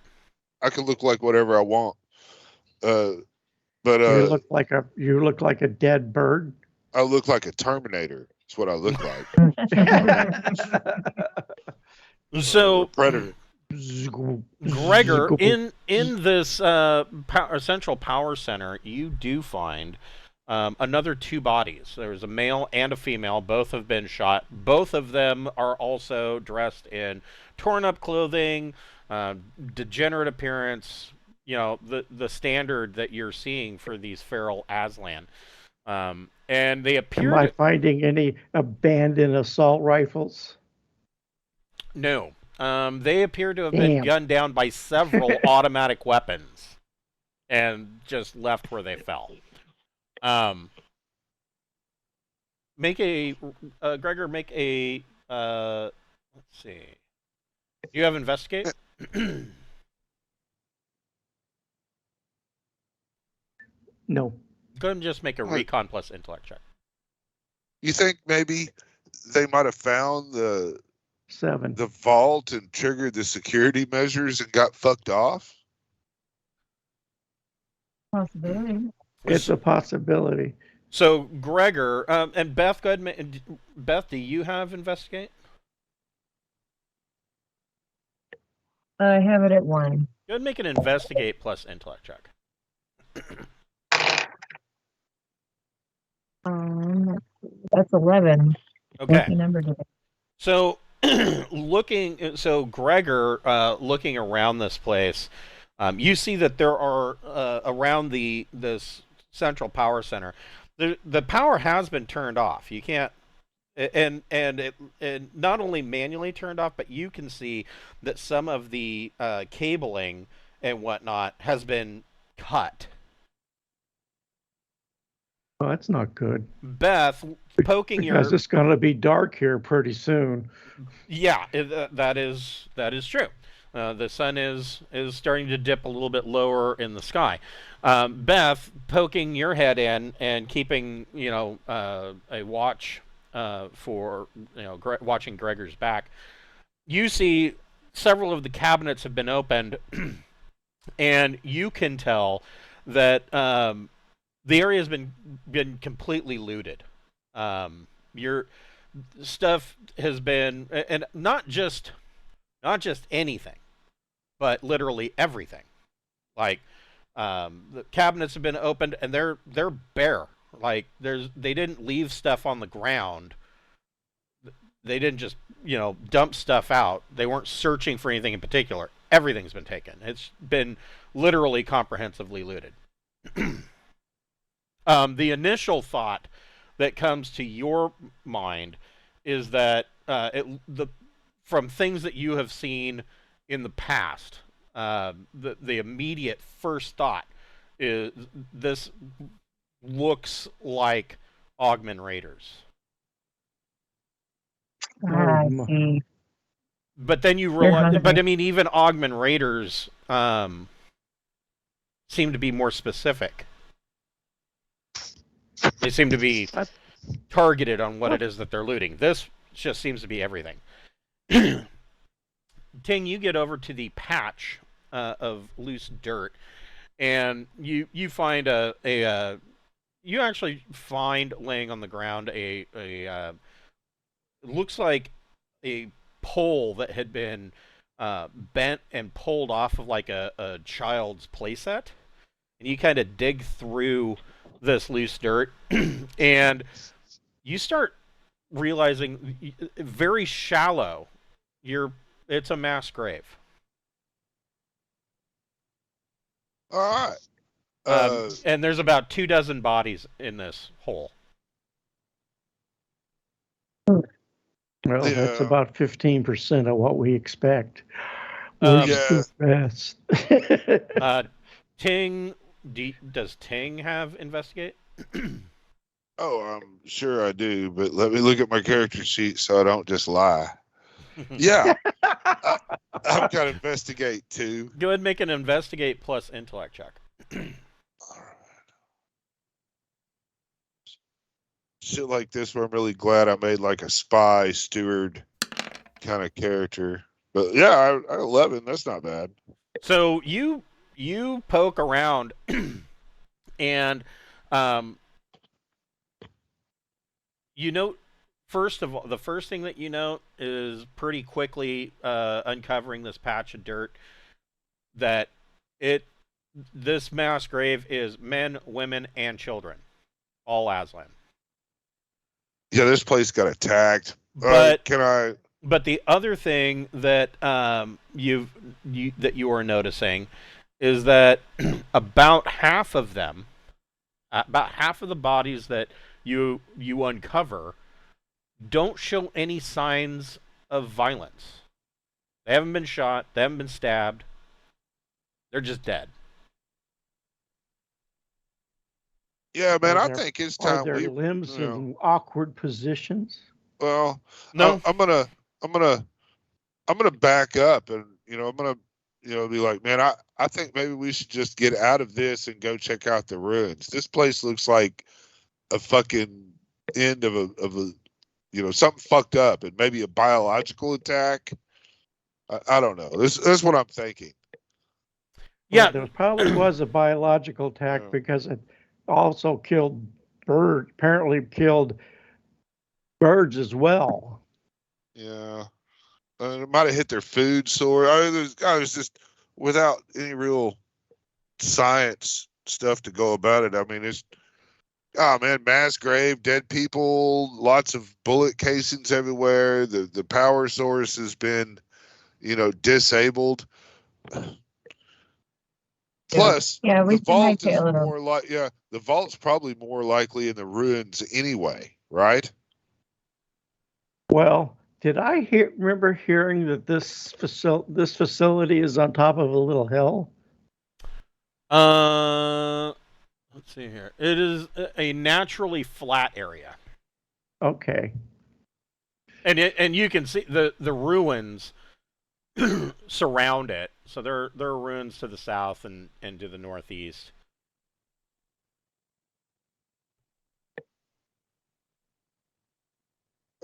Speaker 3: I can look like whatever I want. But
Speaker 4: you look like a dead bird.
Speaker 3: I look like a Terminator. That's what I look like.
Speaker 1: So
Speaker 3: Predator.
Speaker 1: Gregor, in this central power center, you do find another 2 bodies. There's a male and a female. Both have been shot. Both of them are also dressed in torn up clothing, degenerate appearance. The standard that you're seeing for these feral Aslan. And they appear.
Speaker 4: Am I finding any abandoned assault rifles?
Speaker 1: No. They appear to have been gunned down by several automatic weapons and just left where they fell. Gregor, make a, let's see. You have investigate?
Speaker 4: No.
Speaker 1: Go ahead and just make a recon plus intellect check.
Speaker 3: You think maybe they might have found the
Speaker 4: 7.
Speaker 3: The vault and triggered the security measures and got fucked off?
Speaker 5: Possibility.
Speaker 4: It's a possibility.
Speaker 1: So, Gregor, and Beth, go ahead. Beth, do you have investigate?
Speaker 5: I have it at 1.
Speaker 1: Go ahead and make an investigate plus intellect check.
Speaker 5: That's 11.
Speaker 1: Okay.
Speaker 5: Lucky number today.
Speaker 1: So, So Gregor, looking around this place, you see that there are around this central power center. The power has been turned off. You can't, and not only manually turned off, but you can see that some of the cabling and whatnot has been cut.
Speaker 4: Well, that's not good.
Speaker 1: Beth, poking
Speaker 4: because it's going to be dark here pretty soon.
Speaker 1: Yeah, that is true. The sun is starting to dip a little bit lower in the sky. Beth, poking your head in and keeping a watch for watching Gregor's back. You see several of the cabinets have been opened, and you can tell that the area has been completely looted. Your stuff has been, and not just anything, but literally everything. Like the cabinets have been opened, and they're bare. Like they didn't leave stuff on the ground. They didn't just dump stuff out. They weren't searching for anything in particular. Everything's been taken. It's been literally comprehensively looted. The initial thought that comes to your mind is that from things that you have seen in the past, the immediate first thought is this looks like Augmen Raiders.
Speaker 5: I see.
Speaker 1: But then you realize, but I mean, even Augmen Raiders seem to be more specific. They seem to be targeted on what it is that they're looting. This just seems to be everything. Ting, you get over to the patch of loose dirt, and you find you actually find laying on the ground a looks like a pole that had been bent and pulled off of like a child's playset, and you kind of dig through this loose dirt, and you start realizing very shallow. It's a mass grave.
Speaker 3: All right.
Speaker 1: And there's about 24 bodies in this hole.
Speaker 4: Well, that's about 15% of what we expect. Best.
Speaker 1: Ting, does Ting have investigate?
Speaker 3: Oh, I'm sure I do, but let me look at my character sheet so I don't just lie. Yeah, I've got to investigate too.
Speaker 1: Go ahead and make an investigate plus intellect check.
Speaker 3: All right. Shit like this where I'm really glad I made like a spy steward kind of character. But yeah, I 11. That's not bad.
Speaker 1: So you poke around and you note, first of all, the first thing that you note is pretty quickly uncovering this patch of dirt that this mass grave is men, women, and children, all Aslan.
Speaker 3: Yeah, this place got attacked.
Speaker 1: But
Speaker 3: can
Speaker 1: But the other thing that you are noticing is that about half of them, about half of the bodies that you uncover, don't show any signs of violence. They haven't been shot. They haven't been stabbed. They're just dead.
Speaker 3: Yeah, man, I think it's time.
Speaker 4: Are their limbs in awkward positions?
Speaker 3: Well,
Speaker 1: no.
Speaker 3: I'm gonna back up, and I'm gonna be like, man, I think maybe we should just get out of this and go check out the ruins. This place looks like a fucking end of a something fucked up, and maybe a biological attack. I don't know. That's what I'm thinking.
Speaker 1: Yeah,
Speaker 4: well, there probably was a biological attack because it also killed birds. Apparently killed birds as well.
Speaker 3: Yeah, it might have hit their food source. I was just without any real science stuff to go about it. I mean, Oh man, mass grave, dead people, lots of bullet casings everywhere. The power source has been, disabled. Plus,
Speaker 5: Yeah, we
Speaker 3: the
Speaker 5: should
Speaker 3: vault is
Speaker 5: hightail it.
Speaker 3: more like the vault's probably more likely in the ruins anyway, right?
Speaker 4: Well, did I remember hearing that this facility is on top of a little hill?
Speaker 1: Let's see here. It is a naturally flat area.
Speaker 4: Okay.
Speaker 1: And you can see the ruins surround it. So there are ruins to the south and to the northeast.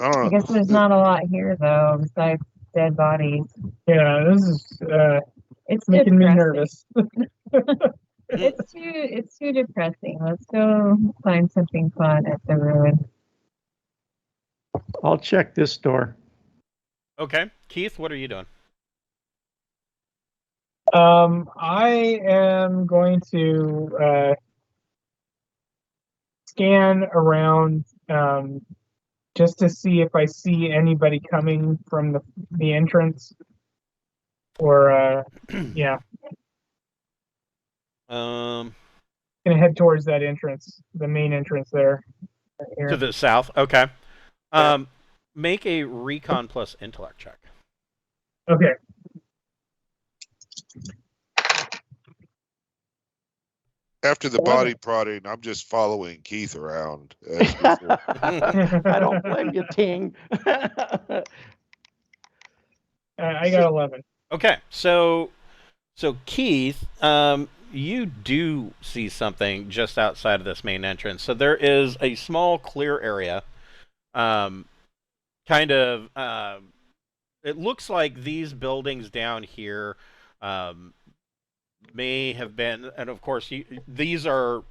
Speaker 5: I guess there's not a lot here though, besides dead bodies.
Speaker 2: Yeah, this is
Speaker 5: It's
Speaker 2: making me
Speaker 5: depressing.
Speaker 2: nervous.
Speaker 5: It's too depressing. Let's go find something fun at the ruin.
Speaker 4: I'll check this door.
Speaker 1: Okay. Keith, what are you doing?
Speaker 2: I am going to scan around just to see if I see anybody coming from the entrance, or yeah.
Speaker 1: Gonna
Speaker 2: head towards that entrance, the main entrance there. Right
Speaker 1: to the south. Okay. Make a recon plus intellect check.
Speaker 2: Okay.
Speaker 3: After the body prodding, I'm just following Keith around.
Speaker 4: I don't blame you, Ting.
Speaker 2: I got 11.
Speaker 1: Okay, so Keith, you do see something just outside of this main entrance. So there is a small clear area, kind of. It looks like these buildings down here may have been, and of course, these are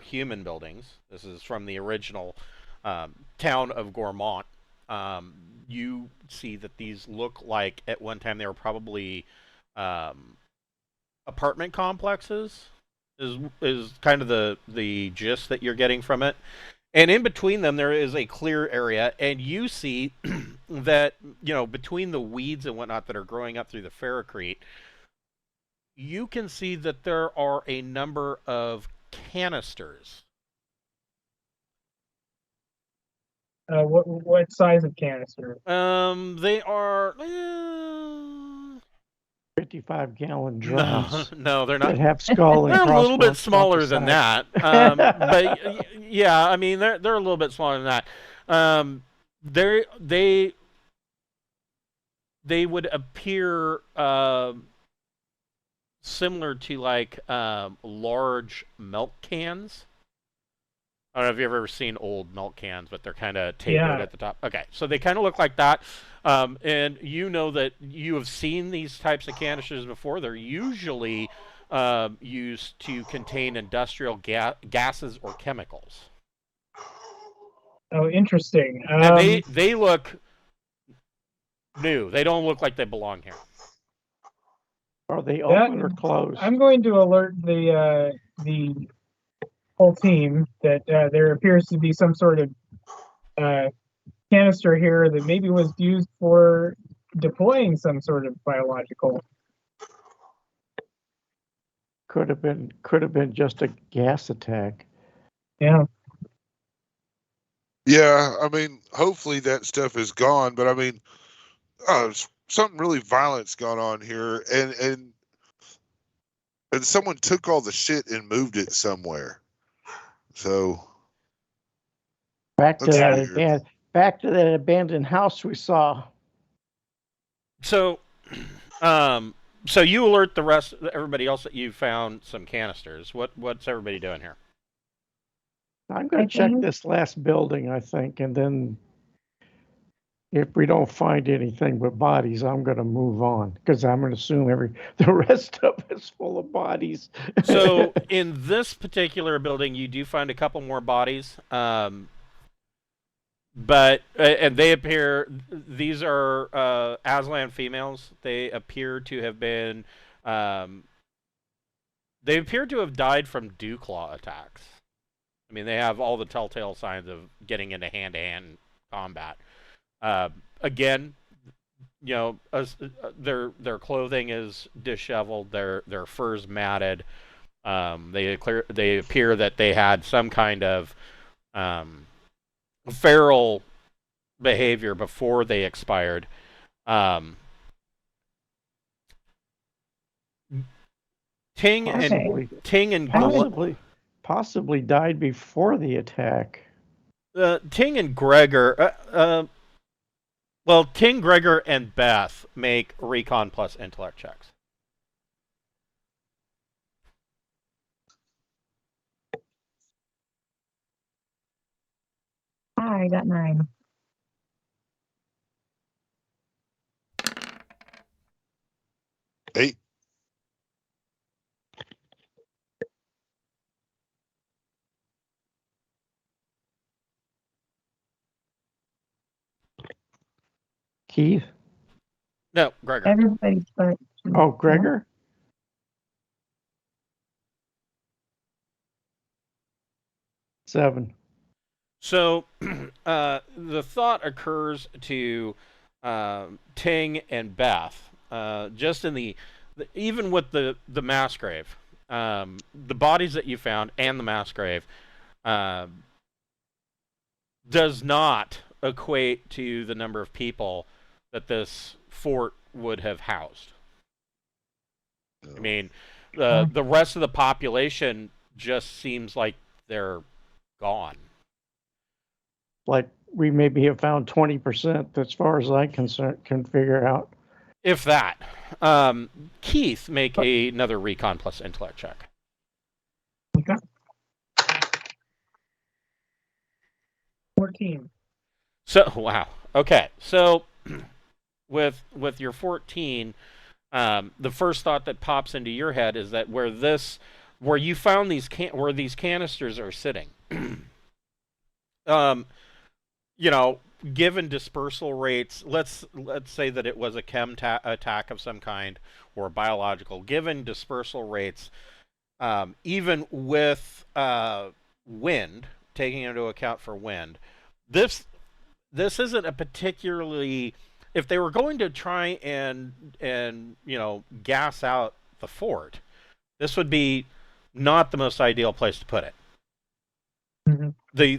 Speaker 1: human buildings. This is from the original town of Ghormount. You see that these look like at one time they were probably apartment complexes. Is kind of the gist that you're getting from it. And in between them, there is a clear area, and you see that, between the weeds and whatnot that are growing up through the ferrocrete, you can see that there are a number of canisters.
Speaker 2: What size of canister?
Speaker 1: They are
Speaker 4: 55-gallon drums.
Speaker 1: No, they're not.
Speaker 4: That have skull and
Speaker 1: they're a little bit
Speaker 4: crossbones
Speaker 1: smaller than that. But yeah, I mean they're a little bit smaller than that. They would appear similar to like large milk cans. I don't know if you've ever seen old milk cans, but they're kind of tapered at the top. Okay, so they kind of look like that. And you know that you have seen these types of canisters before. They're usually used to contain industrial gases or chemicals.
Speaker 2: Oh, interesting.
Speaker 1: And they look new. They don't look like they belong here.
Speaker 4: Are they open or closed?
Speaker 2: I'm going to alert the whole team that there appears to be some sort of canister here that maybe was used for deploying some sort of biological.
Speaker 4: Could have been just a gas attack.
Speaker 2: Yeah.
Speaker 3: Yeah, I mean, hopefully that stuff is gone, but I mean, something really violent's gone on here, and someone took all the shit and moved it somewhere. So
Speaker 4: back to that abandoned house we saw.
Speaker 1: So, so you alert everybody else that you found some canisters. What's everybody doing here?
Speaker 4: I'm going to check this last building, I think, and then if we don't find anything but bodies, I'm going to move on because I'm going to assume the rest of it's full of bodies.
Speaker 1: So in this particular building, you do find a couple more bodies, but and they appear. These are Aslan females. They appear to have been. They appear to have died from dew claw attacks. I mean, they have all the telltale signs of getting into hand-to-hand combat. Again, their clothing is disheveled, their fur's matted. They appear that they had some kind of feral behavior before they expired. Ting and
Speaker 4: possibly died before the attack.
Speaker 1: Ting and Gregor. Well, Ting, Gregor, and Beth make Recon plus intellect checks.
Speaker 5: I got 9.
Speaker 3: Eight.
Speaker 4: Keith?
Speaker 1: No, Gregor.
Speaker 5: Everybody's but.
Speaker 4: Oh, Gregor? Yeah. 7.
Speaker 1: So, the thought occurs to Ting and Beth, just in even with the mass grave, the bodies that you found and the mass grave, does not equate to the number of people that this fort would have housed. I mean, the rest of the population just seems like they're gone.
Speaker 4: Like we maybe have found 20%, as far as I can figure out.
Speaker 1: If that. Keith, make another Recon plus intellect check.
Speaker 2: Okay. 14.
Speaker 1: So, wow. Okay. So, with your 14, the first thought that pops into your head is that where you found where these canisters are sitting, given dispersal rates, let's say that it was a chem attack of some kind or biological. Given dispersal rates, even with wind, taking into account for wind, this isn't a particularly. If they were going to try and gas out the fort, this would be not the most ideal place to put it.
Speaker 2: Mm-hmm.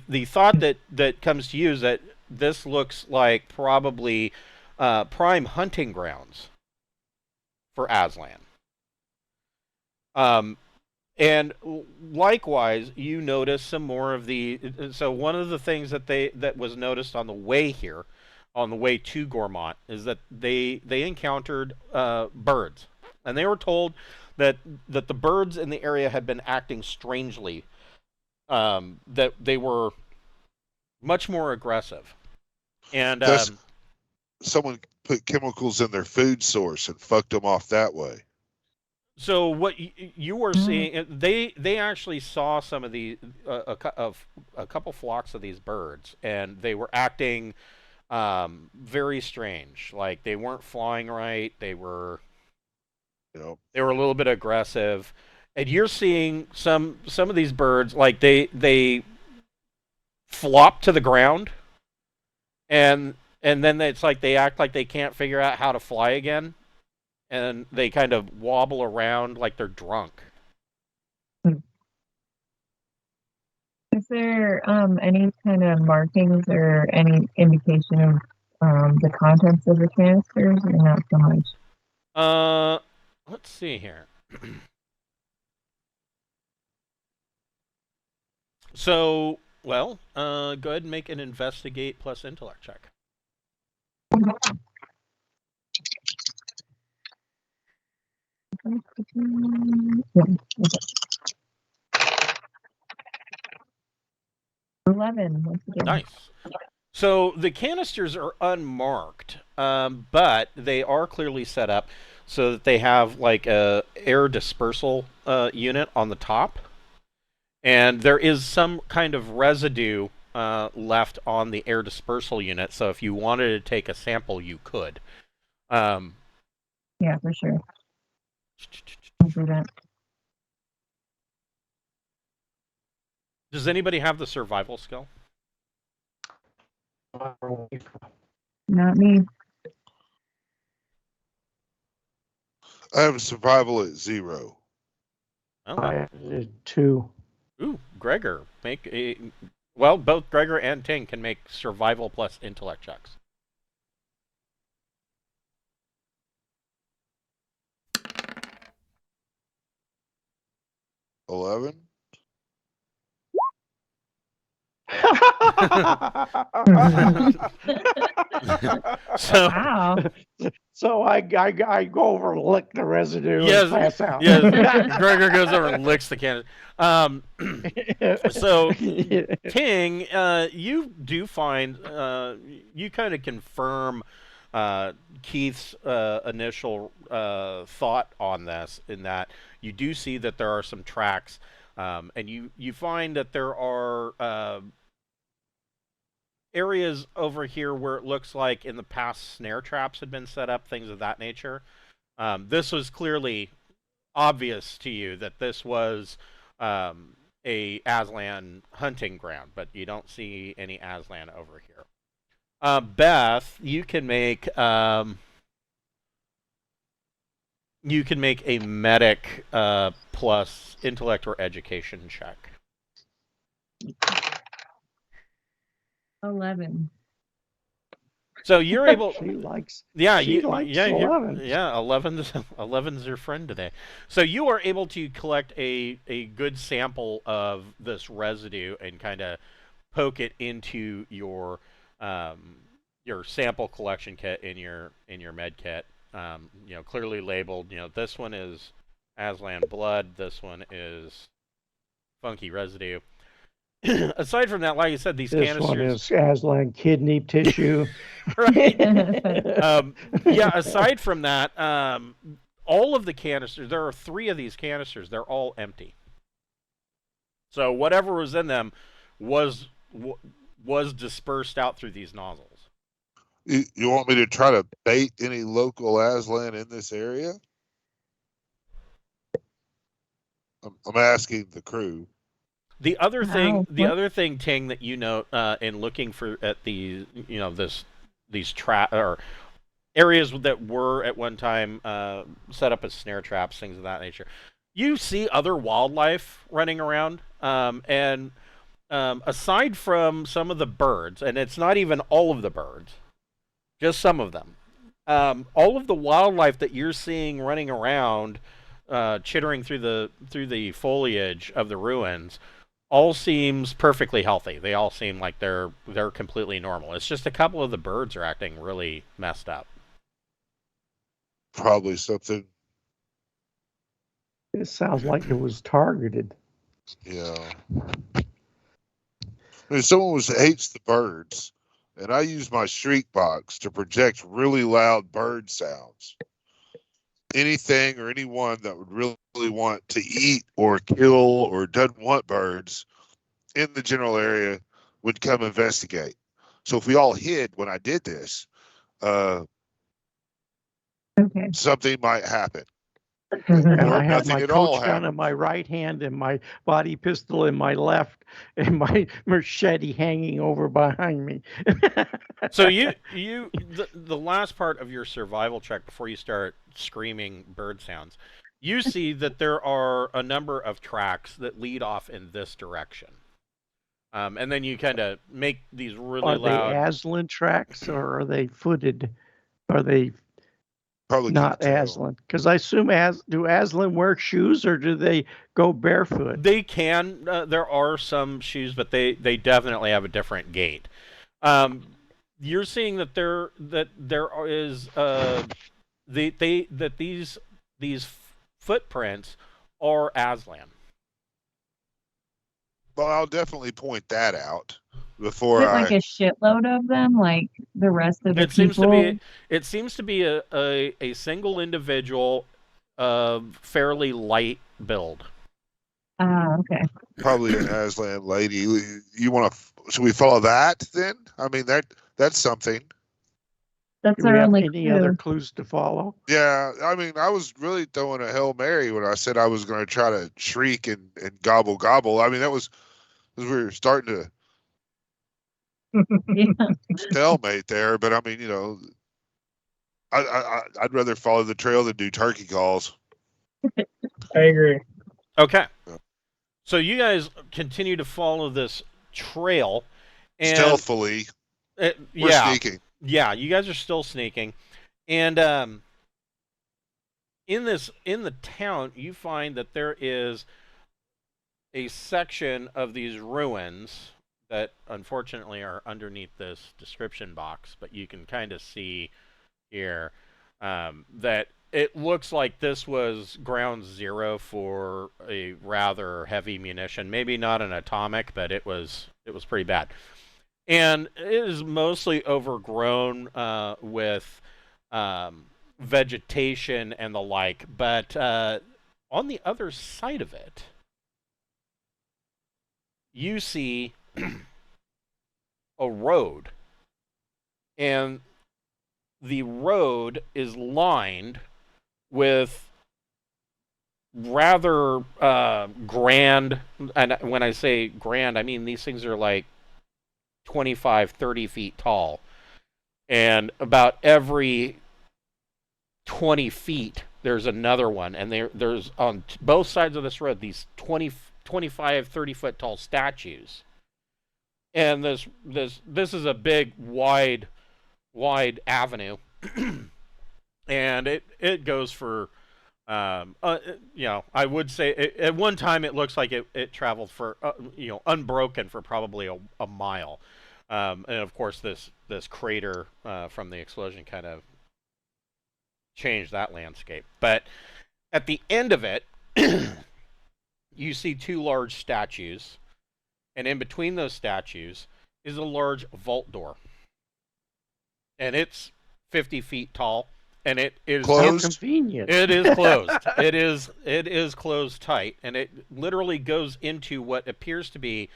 Speaker 1: The thought that comes to you is that this looks like probably prime hunting grounds for Aslan. And likewise, you notice some more of so one of the things that was noticed on the way here, on the way to Ghormount, is that they encountered birds, and they were told that the birds in the area had been acting strangely, that they were much more aggressive, and
Speaker 3: someone put chemicals in their food source and fucked them off that way. So
Speaker 1: what you were seeing, they actually saw some of a couple flocks of these birds, and they were acting very strange. Like they weren't flying right. They were, they were a little bit aggressive, and you're seeing some of these birds, like they flop to the ground, and then it's like they act like they can't figure out how to fly again. And they kind of wobble around like they're drunk.
Speaker 5: Is there any kind of markings or any indication of the contents of the canisters, or not so much?
Speaker 1: Let's see here. So, well, go ahead and make an investigate plus intellect check.
Speaker 5: Yeah. 11. Once again.
Speaker 1: Nice. So the canisters are unmarked, but they are clearly set up so that they have like a air dispersal unit on the top, and there is some kind of residue left on the air dispersal unit. So if you wanted to take a sample, you could.
Speaker 5: Yeah, for sure. I'll do that.
Speaker 1: Does anybody have the survival skill?
Speaker 5: Not me.
Speaker 3: I have survival at 0.
Speaker 1: Oh.
Speaker 4: I did 2.
Speaker 1: Ooh, Gregor, well, both Gregor and Ting can make survival plus intellect checks.
Speaker 3: $11.
Speaker 1: So
Speaker 5: Wow.
Speaker 4: So I go over and lick the residue and pass out.
Speaker 1: Yes, Gregor goes over and licks the cannon. So, Ting, you do find, you kind of confirm Keith's initial thought on this, in that you do see that there are some tracks, and you find that there are areas over here where it looks like in the past snare traps had been set up, things of that nature. This was clearly obvious to you that this was a Aslan hunting ground, but you don't see any Aslan over here. Beth, you can make a medic plus intellect or education check.
Speaker 5: 11.
Speaker 1: So you're able.
Speaker 4: She likes.
Speaker 1: Yeah,
Speaker 4: she likes 11.
Speaker 1: Yeah, 11's your friend today. So you are able to collect a good sample of this residue and kind of poke it into your sample collection kit in your med kit. Clearly labeled. This one is Aslan blood. This one is funky residue. Aside from that, like you said, these
Speaker 4: this
Speaker 1: canisters.
Speaker 4: One is Aslan kidney tissue.
Speaker 1: Right. Aside from that, all of the canisters, there are 3 of these canisters, they're all empty. So whatever was in them was dispersed out through these nozzles.
Speaker 3: You want me to try to bait any local Aslan in this area? I'm asking the crew.
Speaker 1: The other thing, Ting, that you note in looking at these, these or areas that were at one time set up as snare traps, things of that nature. You see other wildlife running around, and aside from some of the birds, and it's not even all of the birds, just some of them. All of the wildlife that you're seeing running around, chittering through the foliage of the ruins, all seems perfectly healthy. They all seem like they're completely normal. It's just a couple of the birds are acting really messed up.
Speaker 3: Probably something.
Speaker 4: It sounds like it was targeted.
Speaker 3: Yeah. I mean, someone hates the birds, and I use my shriek box to project really loud bird sounds. Anything or anyone that would really want to eat or kill or doesn't want birds in the general area would come investigate. So if we all hid when I did this, something might happen.
Speaker 4: And
Speaker 3: Or
Speaker 4: I have
Speaker 3: nothing
Speaker 4: my
Speaker 3: at all
Speaker 4: coach gun in my right hand and my body pistol in my left and my machete hanging over behind me.
Speaker 1: So the last part of your survival check before you start screaming bird sounds, you see that there are a number of tracks that lead off in this direction. And then you kind of make these really loud...
Speaker 4: Are they Aslan tracks or are they footed? Are they
Speaker 3: probably
Speaker 4: not Aslan? Because I assume do Aslan wear shoes or do they go barefoot?
Speaker 1: They can. There are some shoes, but they definitely have a different gait. You're seeing that there is these footprints are Aslan.
Speaker 3: Well, I'll definitely point that out before
Speaker 5: Is it like a shitload of them, like the rest of the people?
Speaker 1: It seems to be a single individual, fairly light build.
Speaker 5: Okay.
Speaker 3: Probably an Aslan lady. You want to? Should we follow that then? I mean that's something.
Speaker 5: That's
Speaker 4: Do we
Speaker 5: our
Speaker 4: have
Speaker 5: only
Speaker 4: any
Speaker 5: clue.
Speaker 4: other clues to follow?
Speaker 3: Yeah, I mean, I was really throwing a Hail Mary when I said I was going to try to shriek and gobble gobble. I mean, that was because we're starting to
Speaker 5: Yeah.
Speaker 3: stalemate there. But I mean, I'd rather follow the trail than do turkey calls.
Speaker 2: I agree.
Speaker 1: Okay. So you guys continue to follow this trail, and
Speaker 3: Stealthily. We're sneaking.
Speaker 1: Yeah, you guys are still sneaking, and in the town, you find that there is a section of these ruins that unfortunately are underneath this description box, but you can kind of see here that it looks like this was ground zero for a rather heavy munition. Maybe not an atomic, but it was pretty bad. And it is mostly overgrown with vegetation and the like. But on the other side of it, you see a road. And the road is lined with rather grand, and when I say grand, I mean these things are like 25, 30 feet tall. And about every 20 feet, there's another one. And there's on both sides of this road, these 25, 30 foot tall statues. And this is a big, wide avenue. And it goes for, I would say at one time it looks like it traveled for, unbroken for probably a mile. And of course this crater from the explosion kind of changed that landscape. But at the end of it, you see two large statues, and in between those statues is a large vault door. And it's 50 feet tall, and it is
Speaker 3: closed.
Speaker 4: Convenient.
Speaker 1: It is closed. it is closed tight, and it literally goes into what appears to be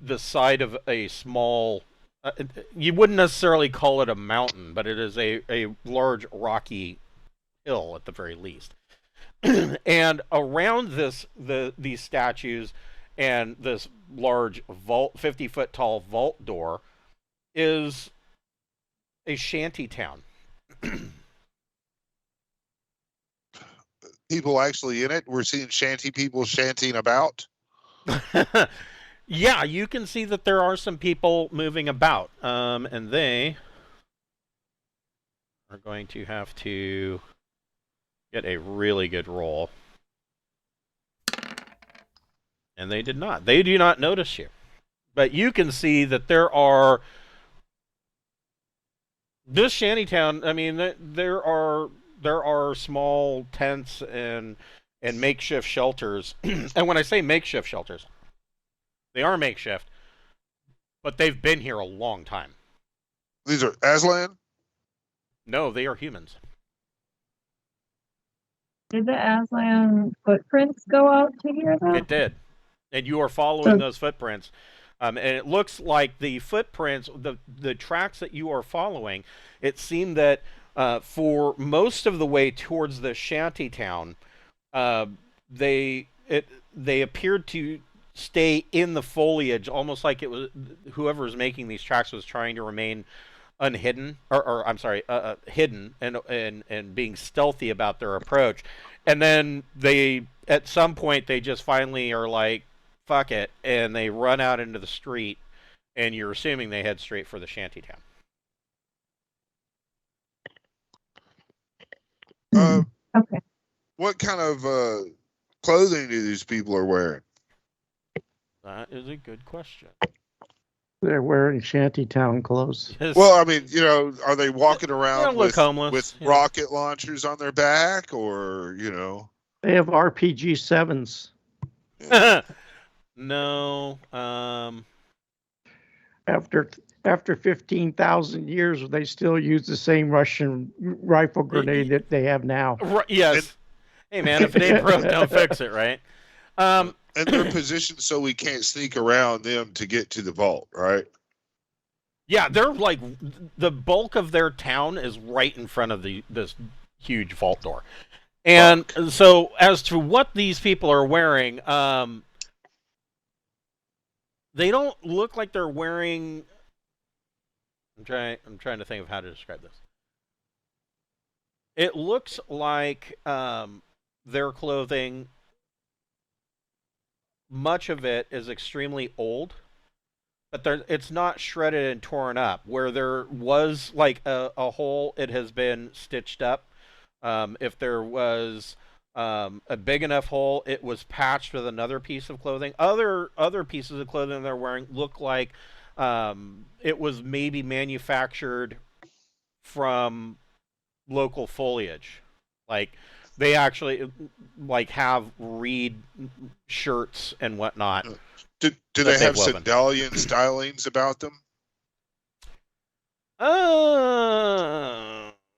Speaker 1: the side of a small. You wouldn't necessarily call it a mountain, but it is a large rocky hill at the very least. And around these statues and this large vault, 50-foot tall vault door, is a shanty town.
Speaker 3: People actually in it. We're seeing shanty people shantying about.
Speaker 1: Yeah, you can see that there are some people moving about, and they are going to have to get a really good roll. And they did not. They do not notice you. But you can see that there are... This shantytown, I mean, there are small tents and makeshift shelters. And when I say makeshift shelters, they are makeshift, but they've been here a long time.
Speaker 3: These are Aslan?
Speaker 1: No, they are humans.
Speaker 5: Did the Aslan footprints go out to here, though?
Speaker 1: It did. And you are following those footprints. And it looks like the footprints, the tracks that you are following, it seemed that for most of the way towards the shanty town, they appeared to stay in the foliage, almost like it was whoever was making these tracks was trying to remain unhidden, hidden and being stealthy about their approach. And then at some point they just finally are like, fuck it, and they run out into the street, and you're assuming they head straight for the shanty town.
Speaker 5: Okay.
Speaker 3: What kind of clothing do these people are wearing?
Speaker 1: That is a good question.
Speaker 4: They're wearing shantytown clothes.
Speaker 1: Yes.
Speaker 3: Well, I mean, are they walking around
Speaker 1: look homeless,
Speaker 3: with
Speaker 1: yeah.
Speaker 3: rocket launchers on their back, or
Speaker 4: They have RPG 7s.
Speaker 1: No.
Speaker 4: After 15,000 years, they still use the same Russian rifle grenade that they have now.
Speaker 1: Yes. Hey, man, if it ain't broke, don't fix it, right?
Speaker 3: And they're positioned so we can't sneak around them to get to the vault, right?
Speaker 1: Yeah, they're like, the bulk of their town is right in front of this huge vault door. And so as to what these people are wearing, they don't look like they're wearing. I'm trying to think of how to describe this. It looks like their clothing. Much of it is extremely old, but it's not shredded and torn up. Where there was like a hole, it has been stitched up. If there was a big enough hole, it was patched with another piece of clothing. Other pieces of clothing they're wearing look like it was maybe manufactured from local foliage. Like they actually like have reed shirts and whatnot.
Speaker 3: Do they have Sandalian stylings about them?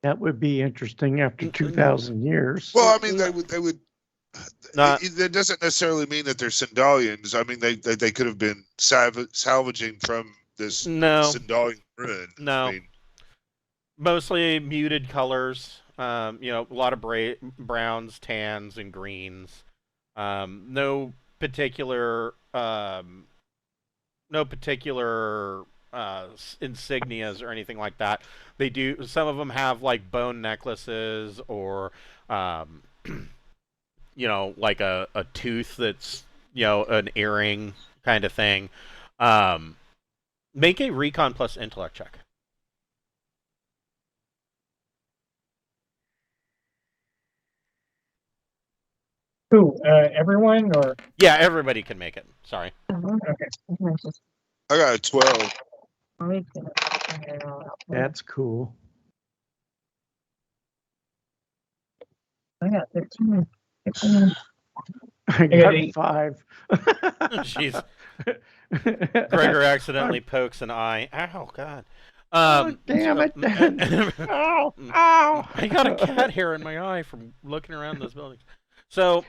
Speaker 4: That would be interesting after 2,000 years.
Speaker 3: Well, I mean, they would. That doesn't necessarily mean that they're Sandalians. I mean, they could have been salvaging from this Sandalian ruin.
Speaker 1: No.
Speaker 3: I mean,
Speaker 1: mostly muted colors. A lot of browns, tans, and greens. No particular insignias or anything like that. They do. Some of them have like bone necklaces or, like a tooth that's an earring kind of thing. Make a recon plus intellect check.
Speaker 2: Who? Everyone or?
Speaker 1: Yeah, everybody can make it. Sorry.
Speaker 2: Okay.
Speaker 3: I got a 12.
Speaker 4: That's cool.
Speaker 5: I got 13.
Speaker 4: I got 5.
Speaker 1: Jeez. Gregor accidentally pokes an eye. Ow, God.
Speaker 4: Oh, damn it. Ow, ow.
Speaker 1: I got a cat hair in my eye from looking around those buildings. So,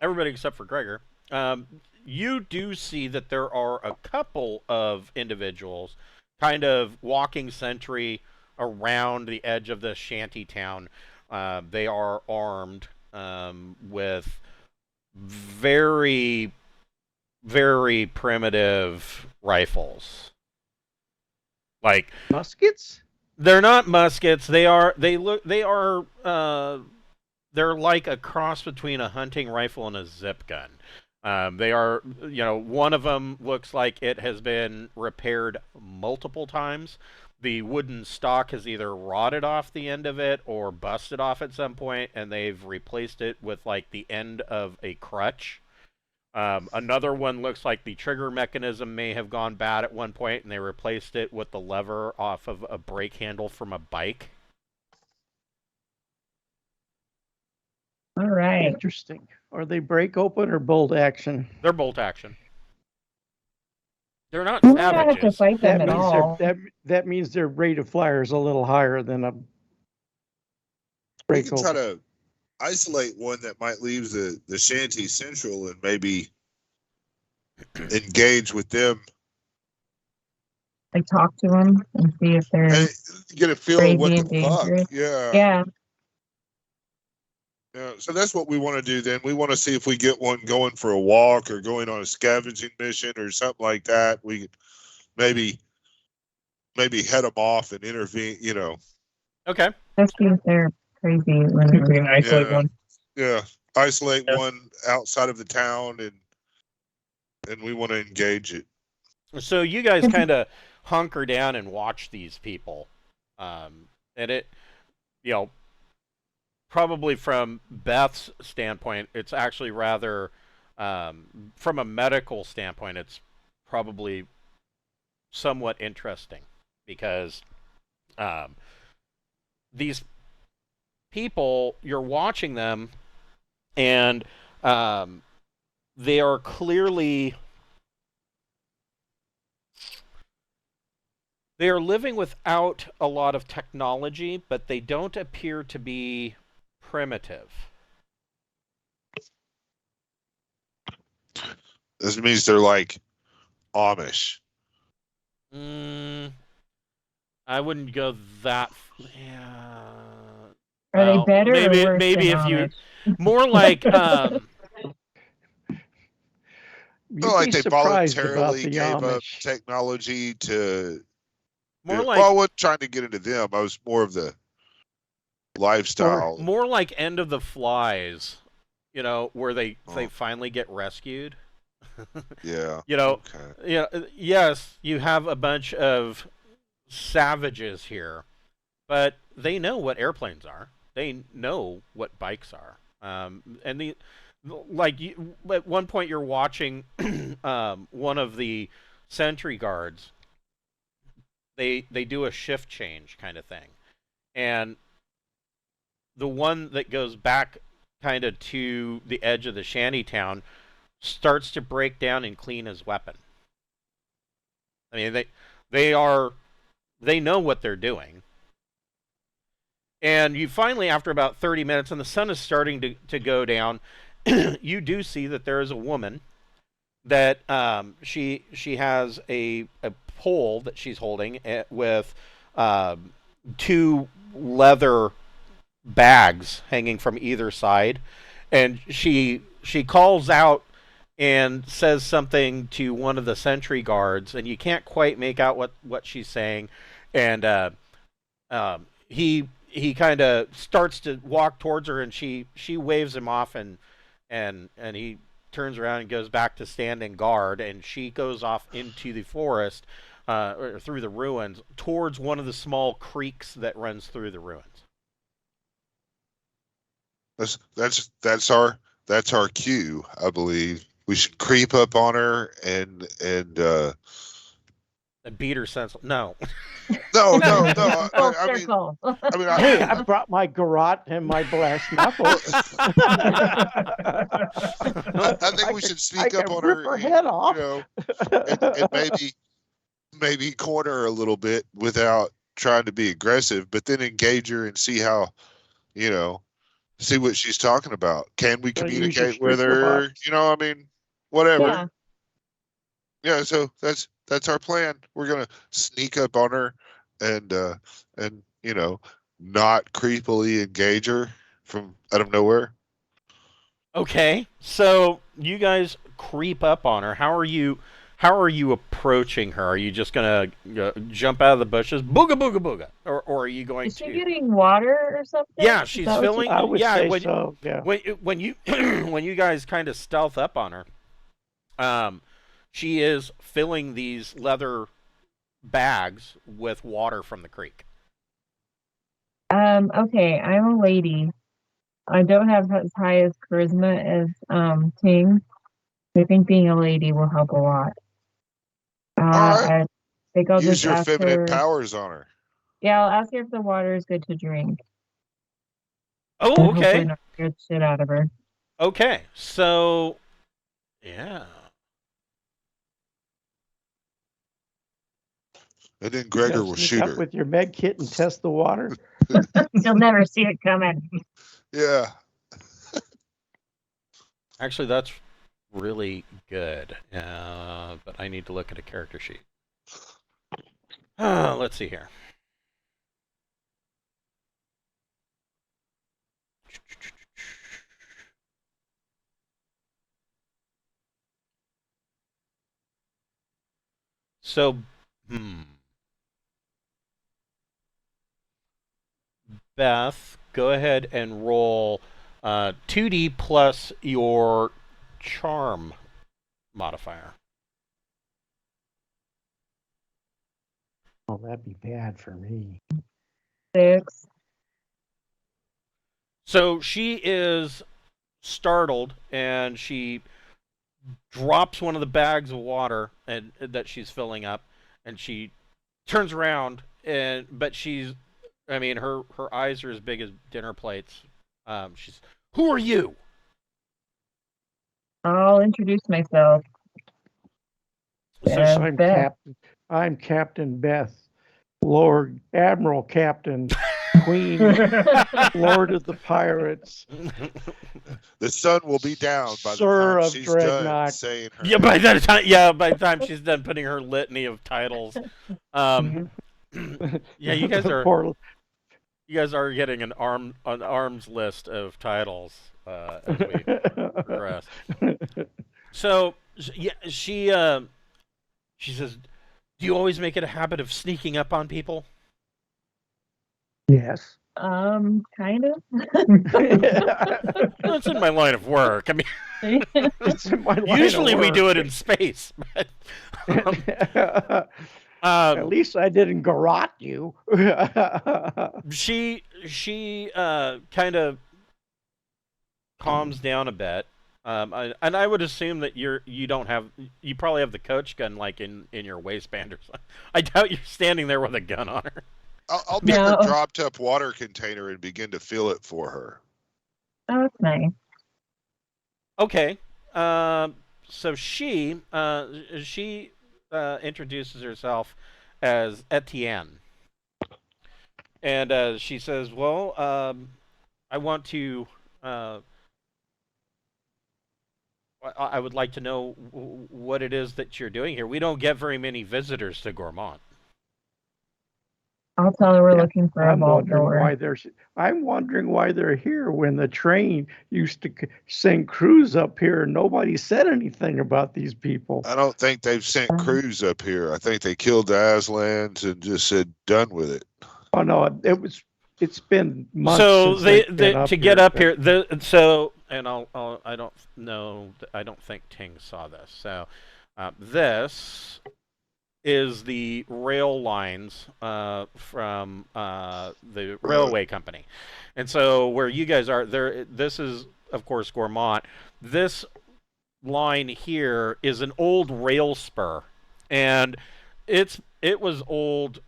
Speaker 1: everybody except for Gregor, you do see that there are a couple of individuals kind of walking sentry around the edge of the shanty town. They are armed with very, very primitive rifles. Like
Speaker 4: muskets?
Speaker 1: They're not muskets. They're like a cross between a hunting rifle and a zip gun. They are, one of them looks like it has been repaired multiple times. The wooden stock has either rotted off the end of it or busted off at some point, and they've replaced it with like the end of a crutch. Another one looks like the trigger mechanism may have gone bad at one point, and they replaced it with the lever off of a brake handle from a bike.
Speaker 5: All right.
Speaker 4: Interesting. Are they break open or bolt action?
Speaker 1: They're bolt action. They're not
Speaker 5: We don't have to
Speaker 1: savages.
Speaker 5: fight them at all.
Speaker 4: That means their rate of fire is a little higher than a
Speaker 3: we
Speaker 4: break
Speaker 3: can try
Speaker 4: open.
Speaker 3: to isolate one that might leave the shanty central and maybe engage with them.
Speaker 5: Like talk to them and see if they're
Speaker 3: And get a feel of what the fuck.
Speaker 5: Yeah.
Speaker 3: Yeah, so that's what we want to do then. We want to see if we get one going for a walk or going on a scavenging mission or something like that. We could maybe head them off and intervene,
Speaker 1: Okay.
Speaker 5: Let's see if they're crazy.
Speaker 2: We can isolate one.
Speaker 3: Yeah, isolate one outside of the town, and we want to engage it.
Speaker 1: So you guys kind of hunker down and watch these people. And it, probably from Beth's standpoint, it's actually rather, from a medical standpoint, it's probably somewhat interesting because these people, you're watching them, and they are clearly... They are living without a lot of technology, but they don't appear to be primitive.
Speaker 3: This means they're like Amish.
Speaker 1: I wouldn't go that. Yeah.
Speaker 5: Are they better?
Speaker 1: Maybe,
Speaker 5: or worse
Speaker 1: maybe
Speaker 5: than
Speaker 1: if
Speaker 5: Amish?
Speaker 1: you more like.
Speaker 3: Well, like
Speaker 4: be
Speaker 3: they
Speaker 4: surprised about
Speaker 3: voluntarily
Speaker 4: the
Speaker 3: gave up
Speaker 4: Amish.
Speaker 3: technology to.
Speaker 1: More
Speaker 3: well,
Speaker 1: like
Speaker 3: I wasn't trying to get into them. I was more of the lifestyle.
Speaker 1: more like End of the Flies, where they
Speaker 3: Oh.
Speaker 1: finally get rescued.
Speaker 3: Yeah.
Speaker 1: Okay. Yes, you have a bunch of savages here, but they know what airplanes are. They know what bikes are. And at one point you're watching one of the sentry guards. They do a shift change kind of thing, and the one that goes back kind of to the edge of the shanty town starts to break down and clean his weapon. I mean, they know what they're doing. And you finally, after about 30 minutes, and the sun is starting to go down, you do see that there is a woman that she has a pole that she's holding with two leather bags hanging from either side, and she calls out and says something to one of the sentry guards, and you can't quite make out what she's saying, and he kind of starts to walk towards her, and she waves him off, and he turns around and goes back to standing guard, and she goes off into the forest or through the ruins towards one of the small creeks that runs through the ruins.
Speaker 3: That's our cue, I believe. We should creep up on her and
Speaker 1: beat her sense. No.
Speaker 3: No.
Speaker 4: Hey, I brought my garrote and my blast knuckle.
Speaker 3: I think we should sneak up on
Speaker 4: her head off.
Speaker 3: And maybe corner her a little bit without trying to be aggressive, but then engage her and see how, see what she's talking about. Can we communicate with her? Whatever. Yeah. So that's our plan. We're gonna sneak up on her and not creepily engage her from out of nowhere.
Speaker 1: Okay, so you guys creep up on her. How are you approaching her? Are you just gonna jump out of the bushes, booga booga booga, or are you going
Speaker 5: to? Is she getting water or something?
Speaker 1: Yeah, she's filling.
Speaker 4: I would say so. Yeah.
Speaker 1: When you guys kind of stealth up on her, she is filling these leather bags with water from the creek.
Speaker 5: Okay, I'm a lady. I don't have as high as charisma as Ting. I think being a lady will help a lot.
Speaker 3: Right.
Speaker 5: I think I'll
Speaker 3: use
Speaker 5: just
Speaker 3: your
Speaker 5: ask
Speaker 3: feminine
Speaker 5: her,
Speaker 3: powers on her.
Speaker 5: Yeah, I'll ask her if the water is good to drink.
Speaker 1: Oh, okay.
Speaker 5: Hopefully not get shit out of her.
Speaker 1: Okay, so yeah.
Speaker 3: And then Gregor will shoot her
Speaker 4: with your med kit and test the water.
Speaker 5: You'll never see it coming.
Speaker 3: Yeah.
Speaker 1: Actually, that's really good. But I need to look at a character sheet. Let's see here. So, Beth, go ahead and roll 2D plus your charm modifier.
Speaker 4: Oh, that'd be bad for me.
Speaker 5: 6.
Speaker 1: So she is startled, and she drops one of the bags of water and that she's filling up, and she turns around, but she's, I mean, her eyes are as big as dinner plates. She's, who are you?
Speaker 5: I'll introduce myself.
Speaker 4: I'm Captain Beth, Lord Admiral Captain Queen, Lord of the Pirates.
Speaker 3: The sun will be down by
Speaker 4: Sir
Speaker 3: the time
Speaker 4: of
Speaker 3: she's
Speaker 4: Dreadnought.
Speaker 3: done saying her.
Speaker 1: Yeah, by the time she's done putting her litany of titles. Yeah, you guys are getting an arms list of titles as we progress. So she says, "Do you always make it a habit of sneaking up on people?"
Speaker 4: Yes.
Speaker 5: Kind of.
Speaker 1: That's in my line of work. I mean,
Speaker 4: It's in my line
Speaker 1: usually
Speaker 4: of
Speaker 1: we
Speaker 4: work.
Speaker 1: do it in space. But,
Speaker 4: At least I didn't garrot you.
Speaker 1: she kind of calms down a bit, and I would assume that you probably have the coach gun like in your waistband or something. I doubt you're standing there with a gun on her.
Speaker 3: I'll take her dropped up water container and begin to fill it for her.
Speaker 5: Oh, that's nice.
Speaker 1: Okay. So she introduces herself as Etienne, and she says, "Well, I want to. I would like to know what it is that you're doing here. We don't get very many visitors to Ghormount."
Speaker 5: I'll tell her we're looking for a vault door.
Speaker 4: I'm wondering why they're here when the train used to send crews up here and nobody said anything about these people.
Speaker 3: I don't think they've sent crews up here. I think they killed the Aslans and just said done with it.
Speaker 4: Oh no, it's been months.
Speaker 1: So
Speaker 4: since
Speaker 1: to get up here, and I don't know. I don't think Ting saw this. So this is the rail lines from the railway company, and so where you guys are there. This is of course Ghormount. This line here is an old rail spur, and it was old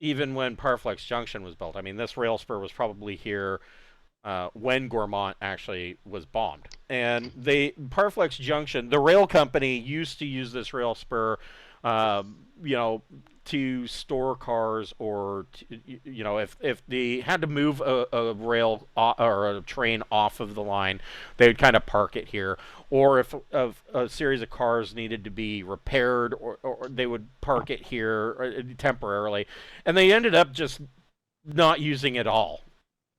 Speaker 1: even when Parflex Junction was built. I mean, this rail spur was probably here when Ghormount actually was bombed. And Parflex Junction, the rail company used to use this rail spur, to store cars, or if they had to move a rail or a train off of the line, they would kind of park it here. Or if a series of cars needed to be repaired, or they would park it here temporarily. And they ended up just not using it all.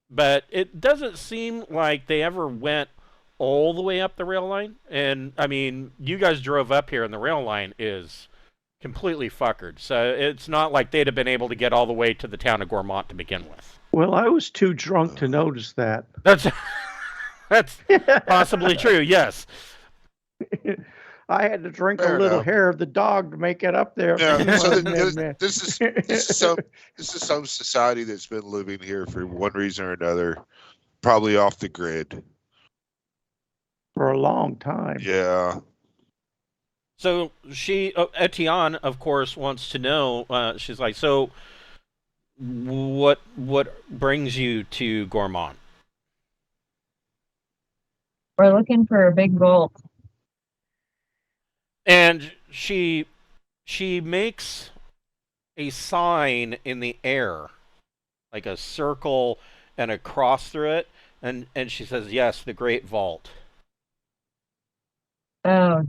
Speaker 1: But it doesn't seem like they ever went all the way up the rail line. And, I mean, you guys drove up here and the rail line is completely fuckered. So it's not like they'd have been able to get all the way to the town of Ghormount to begin with.
Speaker 4: Well, I was too drunk to notice that.
Speaker 1: That's possibly true, yes.
Speaker 4: I had to drink a little hair of the dog to make it up there.
Speaker 3: Yeah, so this is some society that's been living here for one reason or another, probably off the grid
Speaker 4: for a long time.
Speaker 3: Yeah.
Speaker 1: So Etienne, of course, wants to know. She's like, so what brings you to Ghormount?
Speaker 5: We're looking for a big vault.
Speaker 1: And she makes a sign in the air, like a circle and a cross through it, and she says, "Yes, the Great Vault."
Speaker 5: Oh.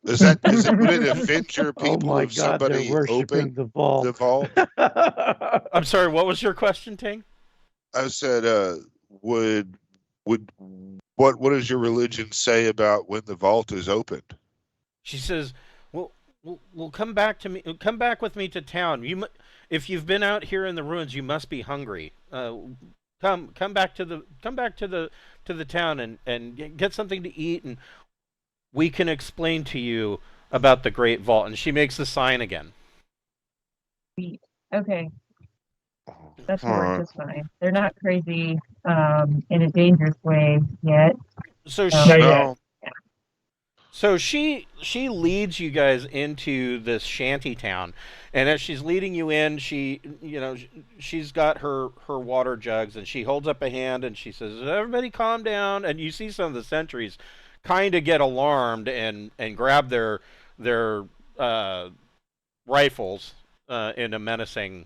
Speaker 3: Would it offend your people
Speaker 4: my
Speaker 3: if
Speaker 4: God,
Speaker 3: somebody opened
Speaker 4: the vault?
Speaker 3: The vault?
Speaker 1: I'm sorry, what was your question, Ting?
Speaker 3: I said, what does your religion say about when the vault is opened?
Speaker 1: She says, "Well, come back to me. Come back with me to town. If you've been out here in the ruins, you must be hungry. Come back to the town and get something to eat, and we can explain to you about the Great Vault." And she makes the sign again.
Speaker 5: Okay. That's worked just fine. They're not crazy in a dangerous way yet.
Speaker 1: So she leads you guys into this shanty town, and as she's leading you in, she's got her water jugs, and she holds up a hand and she says, "Everybody calm down." And you see some of the sentries kind of get alarmed and grab their rifles in a menacing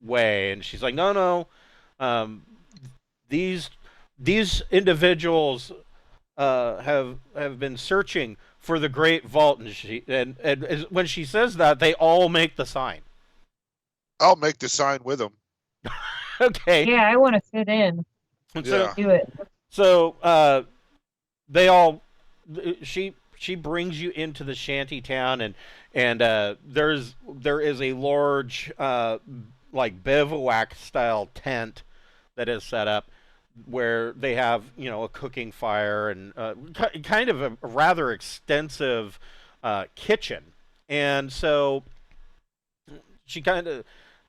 Speaker 1: way, and she's like, "No, these individuals have been searching for the Great Vault," and when she says that, they all make the sign.
Speaker 3: I'll make the sign with them.
Speaker 1: Okay.
Speaker 5: Yeah, I want to fit in.
Speaker 1: So
Speaker 5: do it.
Speaker 1: So they all she she brings you into the shanty town, and there is a large like bivouac style tent that is set up where they have a cooking fire and kind of a rather extensive kitchen. And so she kind of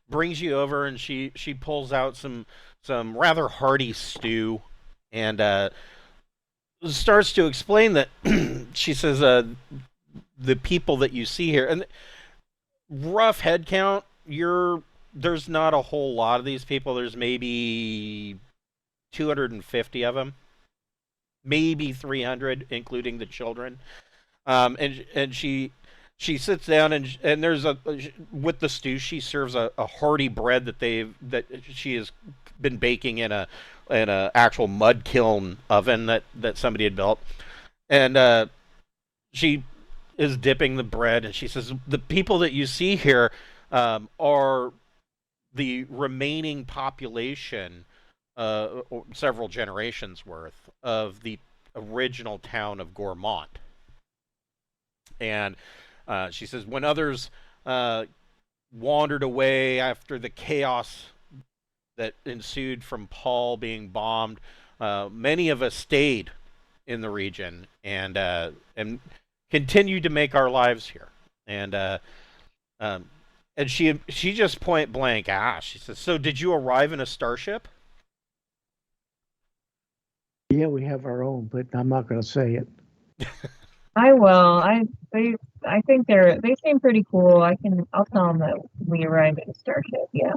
Speaker 1: brings you over, and she pulls out some rather hearty stew, and starts to explain that she says the people that you see here, and rough head count, there's not a whole lot of these people. There's maybe 250 of them, maybe 300, including the children. And she sits down, and there's with the stew, she serves a hearty bread that she has been baking in a actual mud kiln oven that somebody had built, and she is dipping the bread, and she says the people that you see here are the remaining population, several generations worth, of the original town of Ghormount. And she says when others wandered away after the chaos that ensued from Paul being bombed, many of us stayed in the region and continued to make our lives here. And she just point blank asked, she says, "So did you arrive in a starship?"
Speaker 4: Yeah, we have our own, but I'm not going to say it.
Speaker 5: I will. I think they seem pretty cool. I'll tell them that we arrived at a starship. Yeah.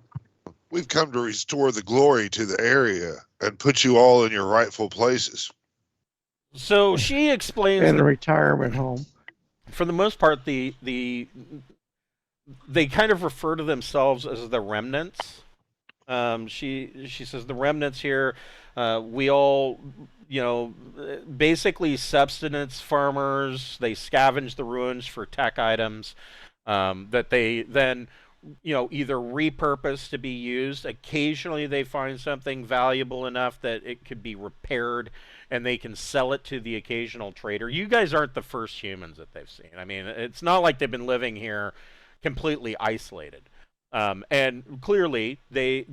Speaker 3: We've come to restore the glory to the area and put you all in your rightful places.
Speaker 1: So she explains
Speaker 4: in a retirement home.
Speaker 1: For the most part, they kind of refer to themselves as the Remnants. She says the Remnants here, we all, basically subsistence farmers. They scavenge the ruins for tech items that they then, either repurpose to be used. Occasionally they find something valuable enough that it could be repaired, and they can sell it to the occasional trader. You guys aren't the first humans that they've seen. I mean, it's not like they've been living here completely isolated. And clearly they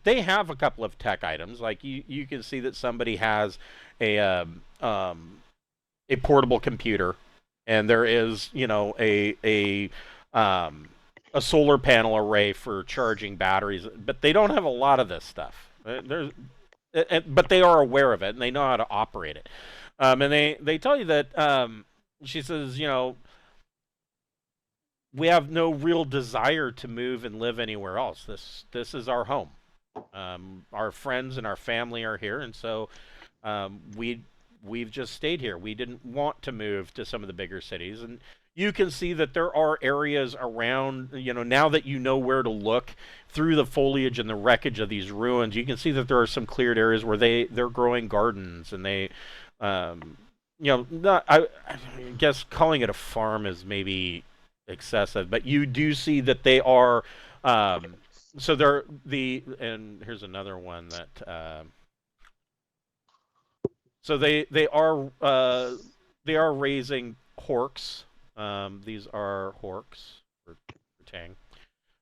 Speaker 1: have a couple of tech items. Like you can see that somebody has a portable computer, and there is a solar panel array for charging batteries, but they don't have a lot of this stuff. But they are aware of it, and they know how to operate it. And they tell you that she says, we have no real desire to move and live anywhere else. This is our home. Our friends and our family are here, and so we've just stayed here. We didn't want to move to some of the bigger cities. And you can see that there are areas around, now that you know where to look through the foliage and the wreckage of these ruins, you can see that there are some cleared areas where they're growing gardens, and they, I guess calling it a farm is maybe excessive, but you do see that they are, so they're and here's another one that, so they are raising horks. These are horks for Tang.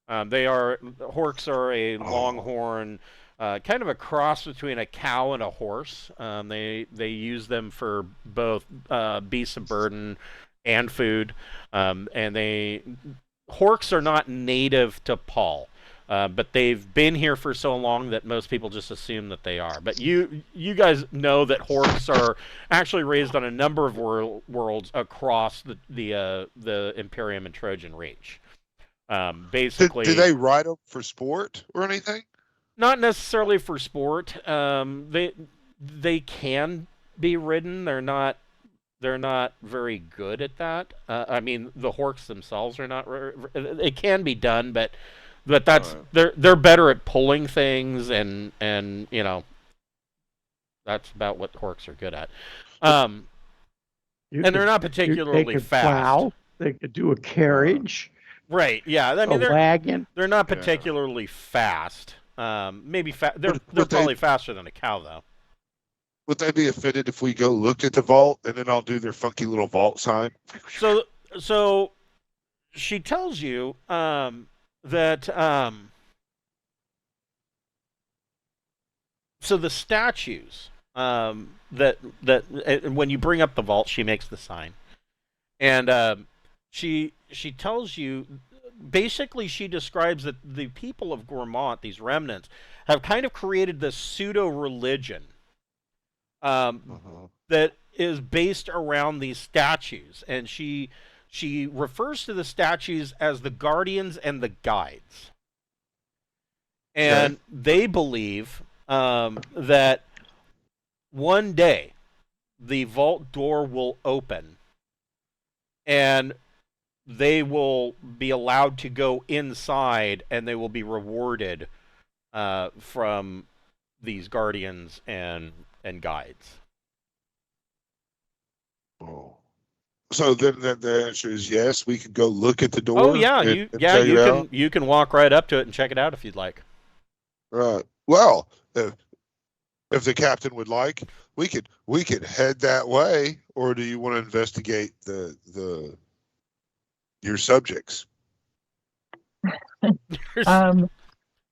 Speaker 1: Horks are a longhorn, kind of a cross between a cow and a horse. They use them for both beasts of burden and food. And horks are not native to Paul. But they've been here for so long that most people just assume that they are. But you guys know that horks are actually raised on a number of worlds across the Imperium and Trojan Reach. Basically,
Speaker 3: do they ride them for sport or anything?
Speaker 1: Not necessarily for sport. They can be ridden. They're not very good at that. I mean, the horks themselves are not. It can be done, but that's they're better at pulling things, and that's about what horks are good at. And they're not particularly fast.
Speaker 4: Plow. They could do a carriage.
Speaker 1: Right. Yeah. I mean,
Speaker 4: a wagon.
Speaker 1: They're not particularly fast. Maybe they're probably faster than a cow, though.
Speaker 3: Would they be offended if we go look at the vault and then I'll do their funky little vault sign?
Speaker 1: So she tells you that so the statues that when you bring up the vault, she makes the sign, and she tells you basically she describes that the people of Ghormount, these remnants, have kind of created this pseudo religion that is based around these statues, and she refers to the statues as the guardians and the guides, and they believe that one day the vault door will open and they will be allowed to go inside and they will be rewarded from these guardians and guides.
Speaker 3: Oh. So then the answer is yes. We could go look at the door.
Speaker 1: Oh yeah, you can walk right up to it and check it out if you'd like.
Speaker 3: Right. Well, if the captain would like, we could head that way. Or do you want to investigate your subjects?
Speaker 5: I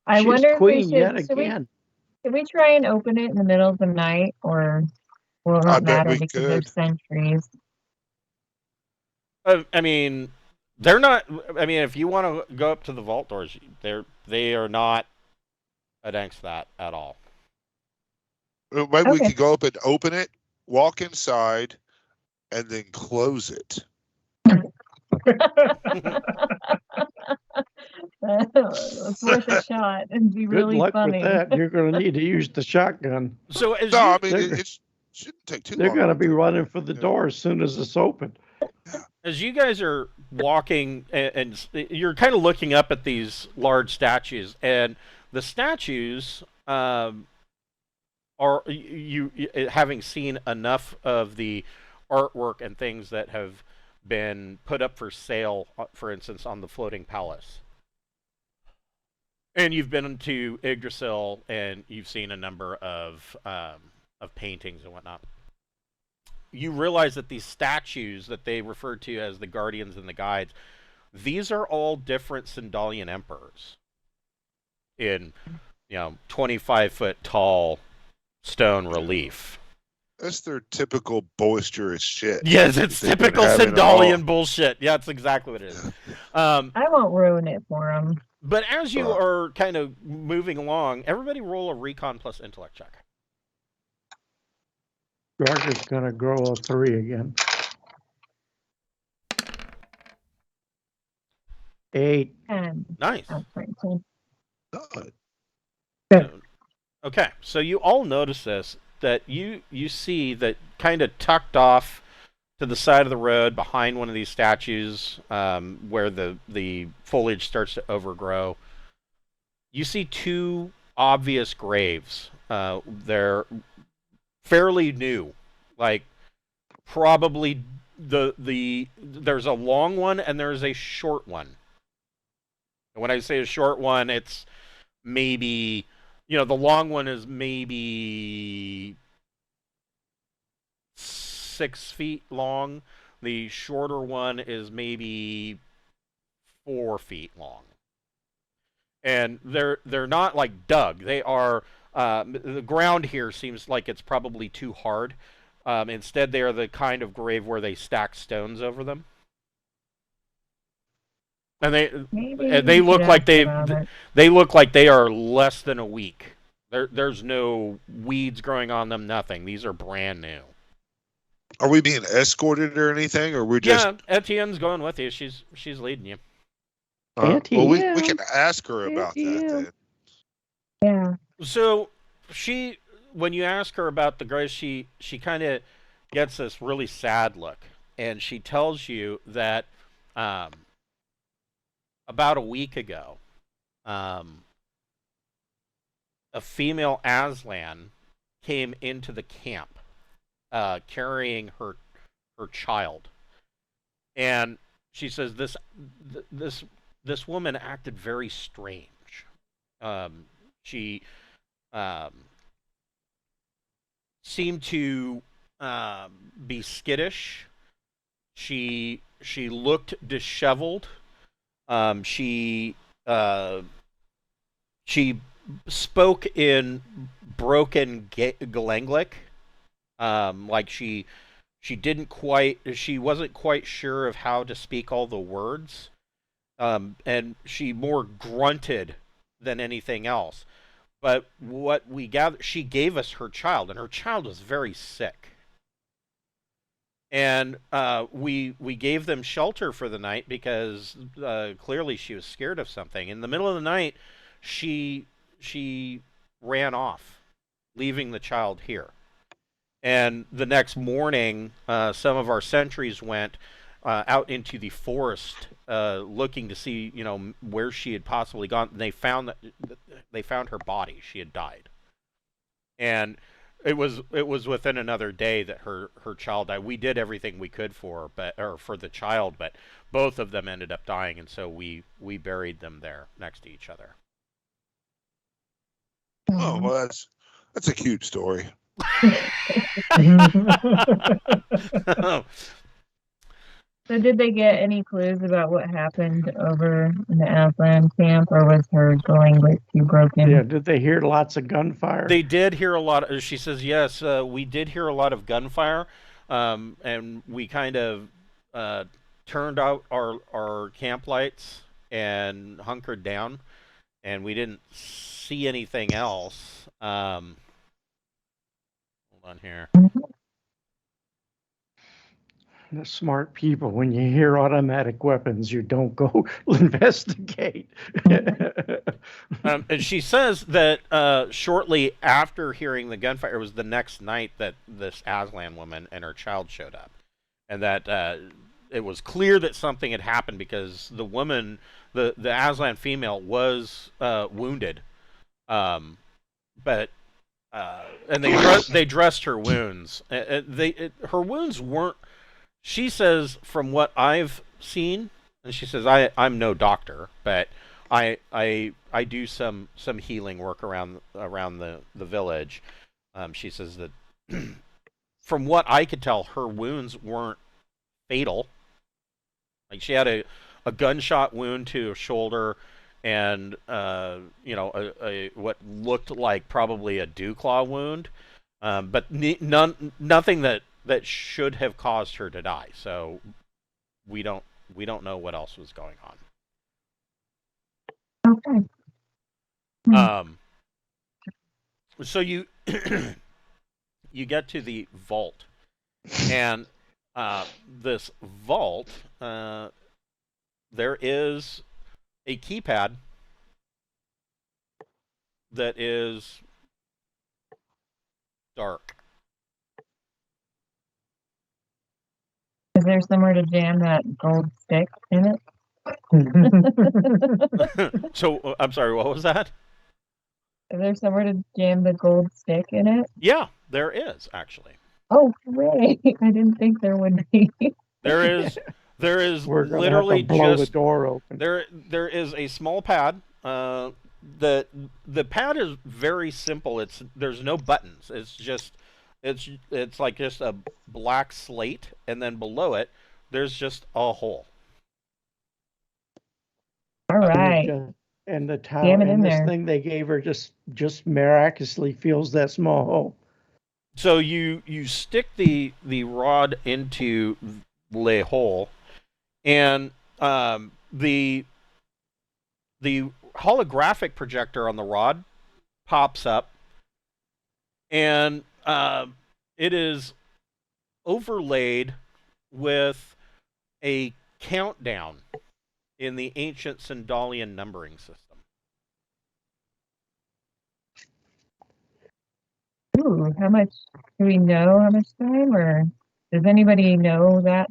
Speaker 5: wonder if we should. Should we try and open it in the middle of the night, or will it not matter because there's sentries?
Speaker 1: I mean, they're not. I mean, if you want to go up to the vault doors, they are not against that at all.
Speaker 3: Maybe we could go up and open it, walk inside, and then close it.
Speaker 5: It's worth a shot and be really funny.
Speaker 4: Good luck with that. You're going to need to use the shotgun.
Speaker 1: So
Speaker 3: it shouldn't take too long.
Speaker 4: They're going to be running for the door as soon as it's open.
Speaker 1: As you guys are walking, and you're kind of looking up at these large statues, and the statues are you having seen enough of the artwork and things that have been put up for sale, for instance, on the floating palace. And you've been to Yggdrasil, and you've seen a number of paintings and whatnot. You realize that these statues that they refer to as the guardians and the guides, these are all different Sindalian emperors in, 25-foot tall stone relief.
Speaker 3: That's their typical boisterous shit.
Speaker 1: Yes, it's typical Sindalian bullshit. Yeah, that's exactly what it is.
Speaker 5: I won't ruin it for them.
Speaker 1: But as you are kind of moving along, everybody roll a recon plus intellect check.
Speaker 4: George is going to grow a 3 again. 8.
Speaker 5: 10.
Speaker 1: Nice. Okay, so you all notice this, that you see that kind of tucked off to the side of the road behind one of these statues where the foliage starts to overgrow. You see 2 obvious graves. They're fairly new, like probably there's a long one and there's a short one. And when I say a short one, it's maybe, the long one is maybe 6 feet long. The shorter one is maybe 4 feet long. And they're not like dug. They are the ground here seems like it's probably too hard. Instead, they are the kind of grave where they stack stones over them. And they look like they look like they are less than a week. There's no weeds growing on them, nothing. These are brand new.
Speaker 3: Are we being escorted or anything, or we're just?
Speaker 1: Yeah, Etienne's going with you. She's leading you.
Speaker 3: Well, we can ask her about that then.
Speaker 5: Yeah.
Speaker 1: So when you ask her about the graves, she kind of gets this really sad look, and she tells you that about a week ago, a female Aslan came into the camp carrying her child, and she says this woman acted very strange. She seemed to be skittish. She looked disheveled. She she spoke in broken Galanglic. Like she wasn't quite sure of how to speak all the words. And she more grunted than anything else. But what we gathered, she gave us her child, and her child was very sick. And we gave them shelter for the night because clearly she was scared of something. In the middle of the night, she ran off, leaving the child here. And the next morning, some of our sentries went out into the forest, looking to see, where she had possibly gone. And they found her body. She had died, and it was within another day that her child died. We did everything we could for her, for the child, but both of them ended up dying, and so we buried them there next to each other.
Speaker 3: Oh, well, that's a cute story.
Speaker 5: So did they get any clues about what happened over in the Aslan camp, or was her going too broken?
Speaker 4: Yeah, did they hear lots of gunfire?
Speaker 1: They did hear a lot. She says, yes, we did hear a lot of gunfire, and we kind of turned out our camp lights and hunkered down, and we didn't see anything else. Hold on here.
Speaker 4: The smart people, when you hear automatic weapons, you don't go investigate.
Speaker 1: And she says that shortly after hearing the gunfire, it was the next night that this Aslan woman and her child showed up, and that it was clear that something had happened because the woman, the Aslan female, was wounded, but and they dressed her wounds. Her wounds weren't. She says, from what I've seen, and she says, I'm no doctor, but I do some healing work around the village. She says that from what I could tell, her wounds weren't fatal. Like, she had a gunshot wound to her shoulder, and a what looked like probably a dew claw wound, but nothing that should have caused her to die. So we don't know what else was going
Speaker 5: on.
Speaker 1: Okay. So you you get to the vault, and this vault, there is a keypad that is dark.
Speaker 5: Is there somewhere to jam that gold stick in it?
Speaker 1: So, I'm sorry, what was that?
Speaker 5: Is there somewhere to jam the gold stick in it?
Speaker 1: Yeah, there is, actually.
Speaker 5: Oh, great. I didn't think there would be.
Speaker 1: There is
Speaker 4: We're
Speaker 1: literally
Speaker 4: have to blow
Speaker 1: just
Speaker 4: the door open.
Speaker 1: There is a small pad. The pad is very simple. There's no buttons. It's like just a black slate, and then below it, there's just a hole.
Speaker 5: All right.
Speaker 4: And the towel and this thing they gave her just miraculously fills that small hole.
Speaker 1: So you stick the rod into the hole, and the holographic projector on the rod pops up, and it is overlaid with a countdown in the ancient Sindalian numbering system.
Speaker 5: Ooh, how much do we know? How much time, or does anybody know that?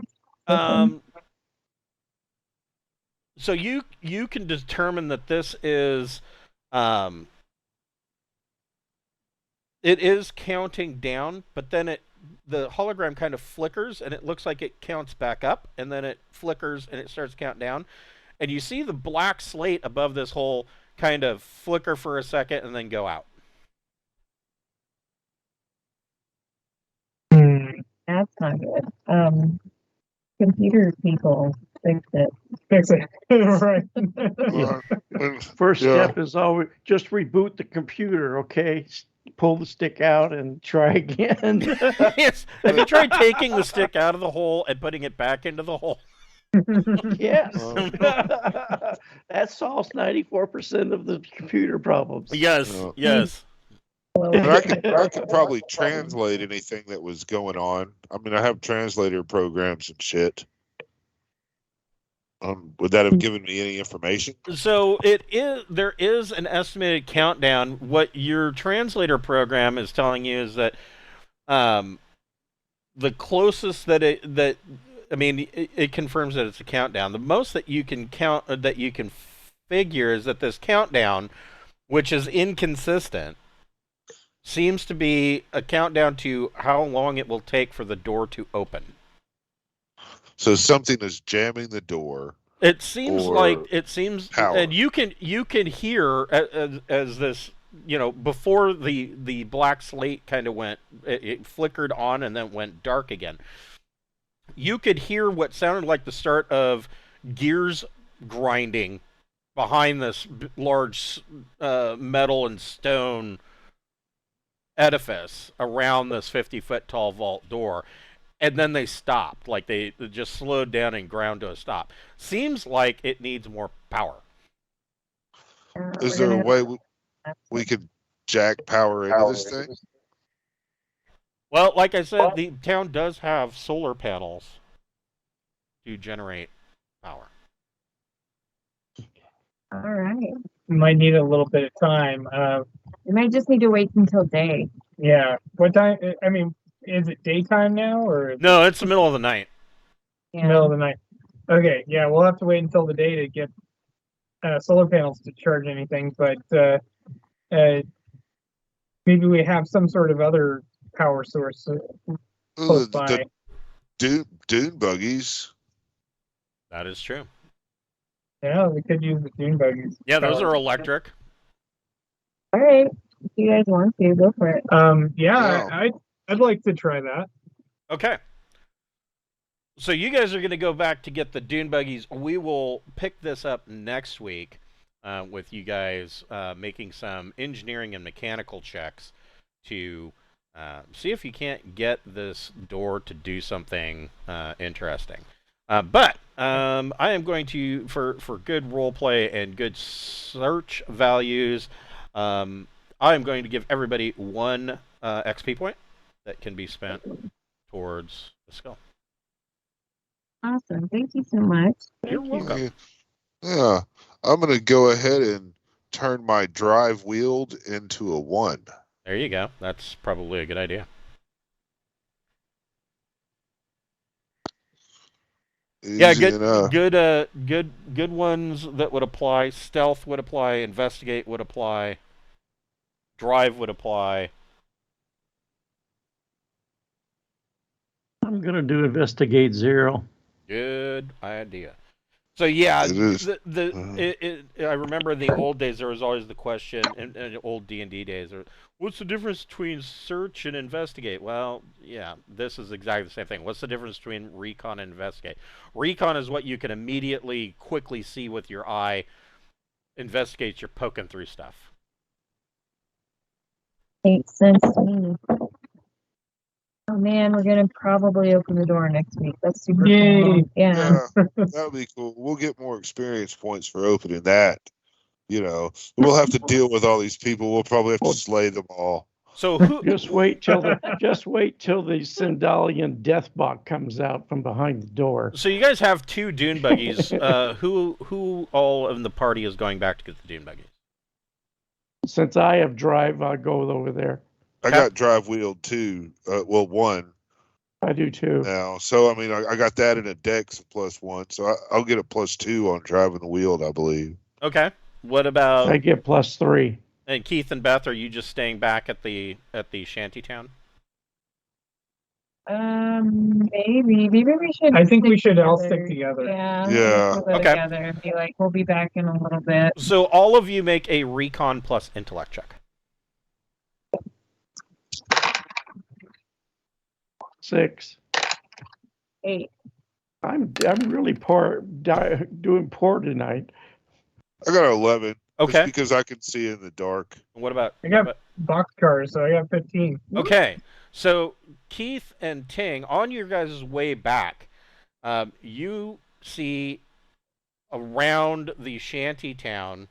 Speaker 1: So you can determine that this is it is counting down, but then the hologram kind of flickers, and it looks like it counts back up, and then it flickers and it starts to count down, and you see the black slate above this hole kind of flicker for a second and then go out.
Speaker 5: that's not good. Computer people fix it.
Speaker 2: Fix it. Right.
Speaker 4: First
Speaker 3: Yeah.
Speaker 4: step is always just reboot the computer, okay? Pull the stick out and try again.
Speaker 1: Yes. Have you tried taking the stick out of the hole and putting it back into the hole?
Speaker 4: Yes. That solves 94% of the computer problems.
Speaker 1: Yes.
Speaker 3: Yeah.
Speaker 1: Yes.
Speaker 3: But I could probably translate anything that was going on. I mean, I have translator programs and shit. Would that have given me any information?
Speaker 1: So there is an estimated countdown. What your translator program is telling you is that the closest that it confirms that it's a countdown. The most that you can figure is that this countdown, which is inconsistent, seems to be a countdown to how long it will take for the door to open.
Speaker 3: So something is jamming the door.
Speaker 1: It seems
Speaker 3: power.
Speaker 1: and you can hear as this, before the black slate kind of went, it flickered on and then went dark again. You could hear what sounded like the start of gears grinding behind this large metal and stone edifice around this 50-foot tall vault door. And then they stopped, like they just slowed down and ground to a stop. Seems like it needs more power.
Speaker 3: Is there a way we could jack power into this thing?
Speaker 1: Well, like I said, the town does have solar panels to generate power.
Speaker 5: All right.
Speaker 2: Might need a little bit of time.
Speaker 5: We might just need to wait until day.
Speaker 2: Yeah. What time? I mean, is it daytime now or
Speaker 1: No, it's the middle of the night.
Speaker 5: Yeah.
Speaker 2: middle of the night? Okay. Yeah, we'll have to wait until the day to get solar panels to charge anything. But maybe we have some sort of other power source close by.
Speaker 3: The dune buggies.
Speaker 1: That is true.
Speaker 2: Yeah, we could use the dune buggies.
Speaker 1: Yeah, those are electric.
Speaker 5: All right. If you guys want to, go for it.
Speaker 2: Yeah. I'd like to try that.
Speaker 1: Okay. So you guys are going to go back to get the dune buggies. We will pick this up next week with you guys making some engineering and mechanical checks to see if you can't get this door to do something interesting. But I am going to, for good role play and good search values, I am going to give everybody 1 XP point that can be spent towards the skull.
Speaker 5: Awesome. Thank you so much.
Speaker 1: You're welcome.
Speaker 3: Yeah. I'm going to go ahead and turn my drive wheeled into a 1.
Speaker 1: There you go. That's probably a good idea. Yeah, good ones that would apply. Stealth would apply. Investigate would apply. Drive would apply.
Speaker 4: I'm going to do investigate 0.
Speaker 1: Good idea. So yeah,
Speaker 3: It is.
Speaker 1: I remember in the old days there was always the question in old D&D days. What's the difference between search and investigate? Well, yeah, this is exactly the same thing. What's the difference between recon and investigate? Recon is what you can immediately, quickly see with your eye. Investigate, you're poking through stuff.
Speaker 5: Makes sense to me. Oh man, we're gonna probably open the door next week. That's super cool. Yeah.
Speaker 3: That'll be cool. We'll get more experience points for opening that. We'll have to deal with all these people. We'll probably have to slay them all.
Speaker 1: So
Speaker 4: just wait till the Sindalian death bot comes out from behind the door.
Speaker 1: So you guys have 2 dune buggies. Who all in the party is going back to get the dune buggies?
Speaker 4: Since I have drive, I'll go over there.
Speaker 3: I got drive wheeled too. 1.
Speaker 4: I do too.
Speaker 3: Now, so I mean, I got that in a dex +1, so I'll get a +2 on driving the wheeled, I believe.
Speaker 1: Okay. What about?
Speaker 4: I get +3.
Speaker 1: And Keith and Beth, are you just staying back at the shanty town?
Speaker 5: Maybe we should.
Speaker 2: I think we should all stick together.
Speaker 5: Yeah.
Speaker 3: Yeah.
Speaker 5: We'll go together and be like, we'll be back in a little bit.
Speaker 1: So all of you make a recon plus intellect check.
Speaker 4: 6.
Speaker 5: 8.
Speaker 4: I'm really doing poor tonight.
Speaker 3: I got 11.
Speaker 1: Okay.
Speaker 3: Just because I can see in the dark.
Speaker 1: What about?
Speaker 2: I got boxcars, so I got 15.
Speaker 1: Okay, so Keith and Ting, on your guys' way back, you see around the shanty town,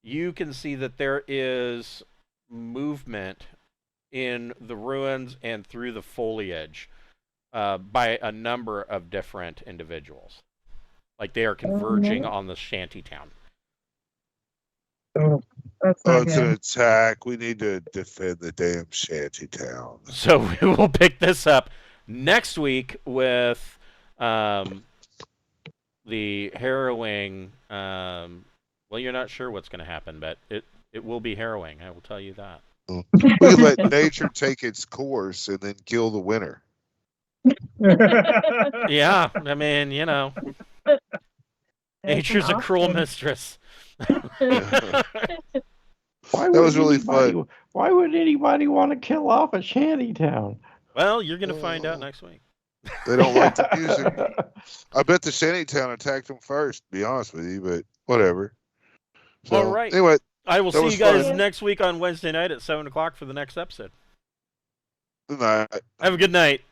Speaker 1: you can see that there is movement in the ruins and through the foliage by a number of different individuals. Like they are converging on the shanty town.
Speaker 2: Oh, that's not
Speaker 3: It's an
Speaker 2: good.
Speaker 3: attack. We need to defend the damn shanty town.
Speaker 1: So we will pick this up next week with the harrowing. Well, you're not sure what's going to happen, but it will be harrowing. I will tell you that.
Speaker 3: We let nature take its course and then kill the winner.
Speaker 1: Yeah, I mean, you know, nature's a cruel mistress.
Speaker 3: That was really fun.
Speaker 4: Why would anybody want to kill off a shanty town?
Speaker 1: Well, you're going to find out next week.
Speaker 3: They don't like the music. I bet the shanty town attacked them first, to be honest with you, but whatever. So,
Speaker 1: all right.
Speaker 3: Anyway,
Speaker 1: I will see you guys
Speaker 3: fun.
Speaker 1: next week on Wednesday night at 7 o'clock for the next episode.
Speaker 3: Good night.
Speaker 1: Have a good night.